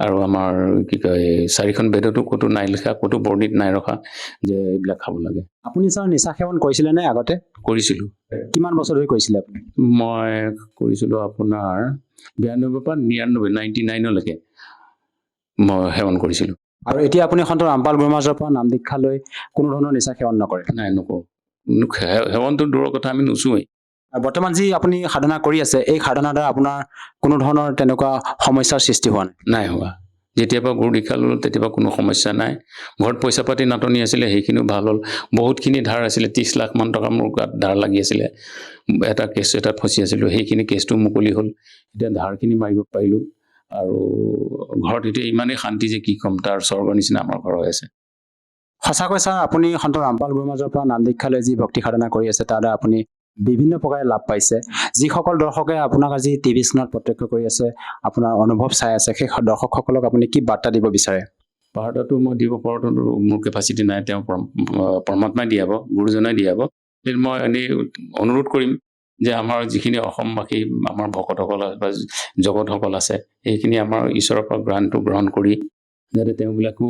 আৰু আমাৰ কি কয় 4খন বেদতো ক'তো নাই লেখা, ক'তো বৰ্ণিত নাই ৰখা যে এইবিলাক খাব লাগে। আপুনি ছাৰ নিচা সেৱন কৰিছিলে নে আগতে? কৰিছিলোঁ। কিমান বছৰ ধৰি কৰিছিলে আপুনি? মই কৰিছিলোঁ আপোনাৰ 92 পৰা 99লৈকে মই সেৱন কৰিছিলোঁ। আৰু এতিয়া আপুনি সন্ত ৰামপাল গুৰু মহাৰাজৰ পৰা নাম দীক্ষা লৈ কোনো ধৰণৰ নিচা সেৱন নকৰে? নাই, নকৰোঁ। সেৱনটো দূৰৰ কথা, আমি নুচুৱেই। আৰু বৰ্তমান যি আপুনি সাধনা কৰি আছে, এই সাধনাৰ দ্বাৰা আপোনাৰ কোনো ধৰণৰ তেনেকুৱা সমস্যাৰ সৃষ্টি হোৱা নাই? নাই হোৱা। যেতিয়াৰ পৰা গুৰু দীক্ষা ল'লোঁ তেতিয়াৰ পৰা কোনো সমস্যা নাই। ঘৰত পইচা পাতি নাটনি আছিলে, সেইখিনিও ভাল হ'ল। বহুতখিনি ধাৰ আছিলে, 30 লাখ মান টকা মোৰ গাত ধাৰ লাগি আছিলে। এটা কেছ এটাত ফচি আছিলোঁ, সেইখিনি কেছটো মুকলি হ'ল। এতিয়া ধাৰখিনি মাৰিব পাৰিলোঁ, আৰু ঘৰত এতিয়া ইমানেই শান্তি যে কি ক'ম, তাৰ স্বৰ্গৰ নিচিনা আমাৰ ঘৰ হৈ আছে। সঁচাকৈ ছাৰ, আপুনি সন্ত ৰামপাল গুৰু মহাৰাজৰ পৰা নাম দীক্ষা লৈ যি ভক্তি সাধনা কৰি আছে, তাৰ দ্বাৰা আপুনি বিভিন্ন প্ৰকাৰে লাভ পাইছে। যিসকল দৰ্শকে আপোনাক আজি টিভি স্ক্ৰীণত প্ৰত্যক্ষ কৰি আছে, আপোনাৰ অনুভৱ চাই আছে, সেই দৰ্শকসকলক আপুনি কি বাৰ্তা দিব বিচাৰে? বাৰ্তাটো মই দিব পৰাটো মোৰ কেপাচিটি নাই, তেওঁ পৰমাত্মাই দিয়াব, গুৰুজনাই দিয়াব। মই এনেই অনুৰোধ কৰিম যে আমাৰ যিখিনি অসমবাসী, আমাৰ ভকতসকল বা জগতসকল আছে, সেইখিনি আমাৰ ঈশ্বৰৰ পৰা জ্ঞানটো গ্ৰহণ কৰি যাতে তেওঁবিলাকো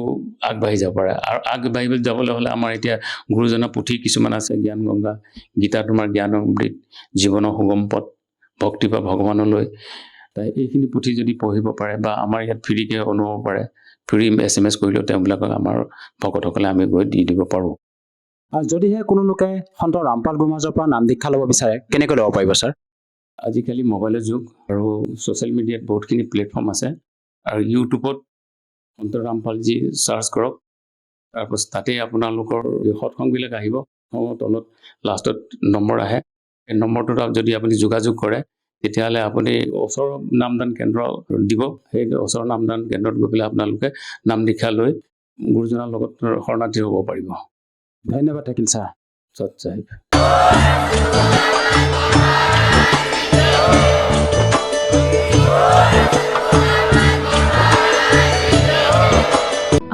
আগবাঢ়ি যাব পাৰে। আৰু আগবাঢ়ি যাবলৈ হ'লে আমাৰ এতিয়া গুৰুজনাৰ পুথি কিছুমান আছে, জ্ঞান গংগা, গীতা তোমাৰ জ্ঞান অমৃত, জীৱনৰ সুগম পথ, ভক্তি বা ভগৱানলৈ, তাই এইখিনি পুথি যদি পঢ়িব পাৰে, বা আমাৰ ইয়াত ফ্ৰীকৈ অনুভৱ পাৰে, ফ্ৰী SMS কৰিলেও তেওঁবিলাকক আমাৰ ভকতসকলে আমি গৈ দি দিব পাৰোঁ। আৰু যদিহে কোনো লোকে সন্ত ৰামপাল গুৰু মহাৰাজৰ পৰা নাম দীক্ষা ল'ব বিচাৰে, কেনেকৈ ল'ব পাৰিব ছাৰ? আজিকালি মোবাইলৰ যুগ, আৰু ছ'চিয়েল মিডিয়াত বহুতখিনি প্লেটফৰ্ম আছে, আৰু ইউটিউবত সন্ত ৰামপালজী চাৰ্চ কৰক, তাৰপাছত তাতেই আপোনালোকৰ সৎসংগবিলাক আহিব। তলত লাষ্টত নম্বৰ আহে, সেই নম্বৰটোত যদি আপুনি যোগাযোগ কৰে, তেতিয়াহ'লে আপুনি ওচৰৰ নামদান কেন্দ্ৰ দিব। সেই ওচৰৰ নামদান কেন্দ্ৰত গৈ পেলাই আপোনালোকে নাম দীক্ষা লৈ গুৰুজনাৰ লগত শৰণাৰ্থী হ'ব পাৰিব। ধন্যবাদ থাকিল ছাৰ। সৎ চাহিব।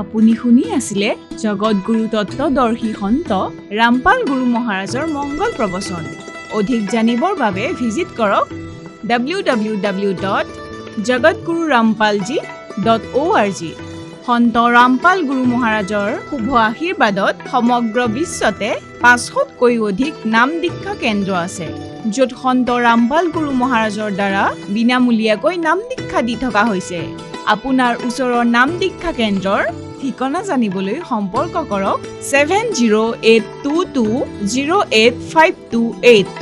আপুনি শুনি আছিলে জগতগুৰু তত্ত্বদৰ্শী সন্ত ৰামপাল গুৰু মহাৰাজৰ মংগল প্ৰবচন। অধিক জানিবৰ বাবে ভিজিট কৰক www.jagatgururampalji.org। সন্ত ৰামপাল গুৰু মহাৰাজৰ শুভ আশীৰ্বাদত সমগ্ৰ বিশ্বতে 500তকৈ অধিক নাম দীক্ষা কেন্দ্ৰ আছে, য'ত সন্ত ৰামপাল গুৰু মহাৰাজৰ দ্বাৰা বিনামূলীয়াকৈ নাম দীক্ষা দি থকা হৈছে। আপোনাৰ ওচৰৰ নাম দীক্ষা কেন্দ্ৰৰ ঠিকনা জানিবলৈ সম্পৰ্ক কৰক 7082208528।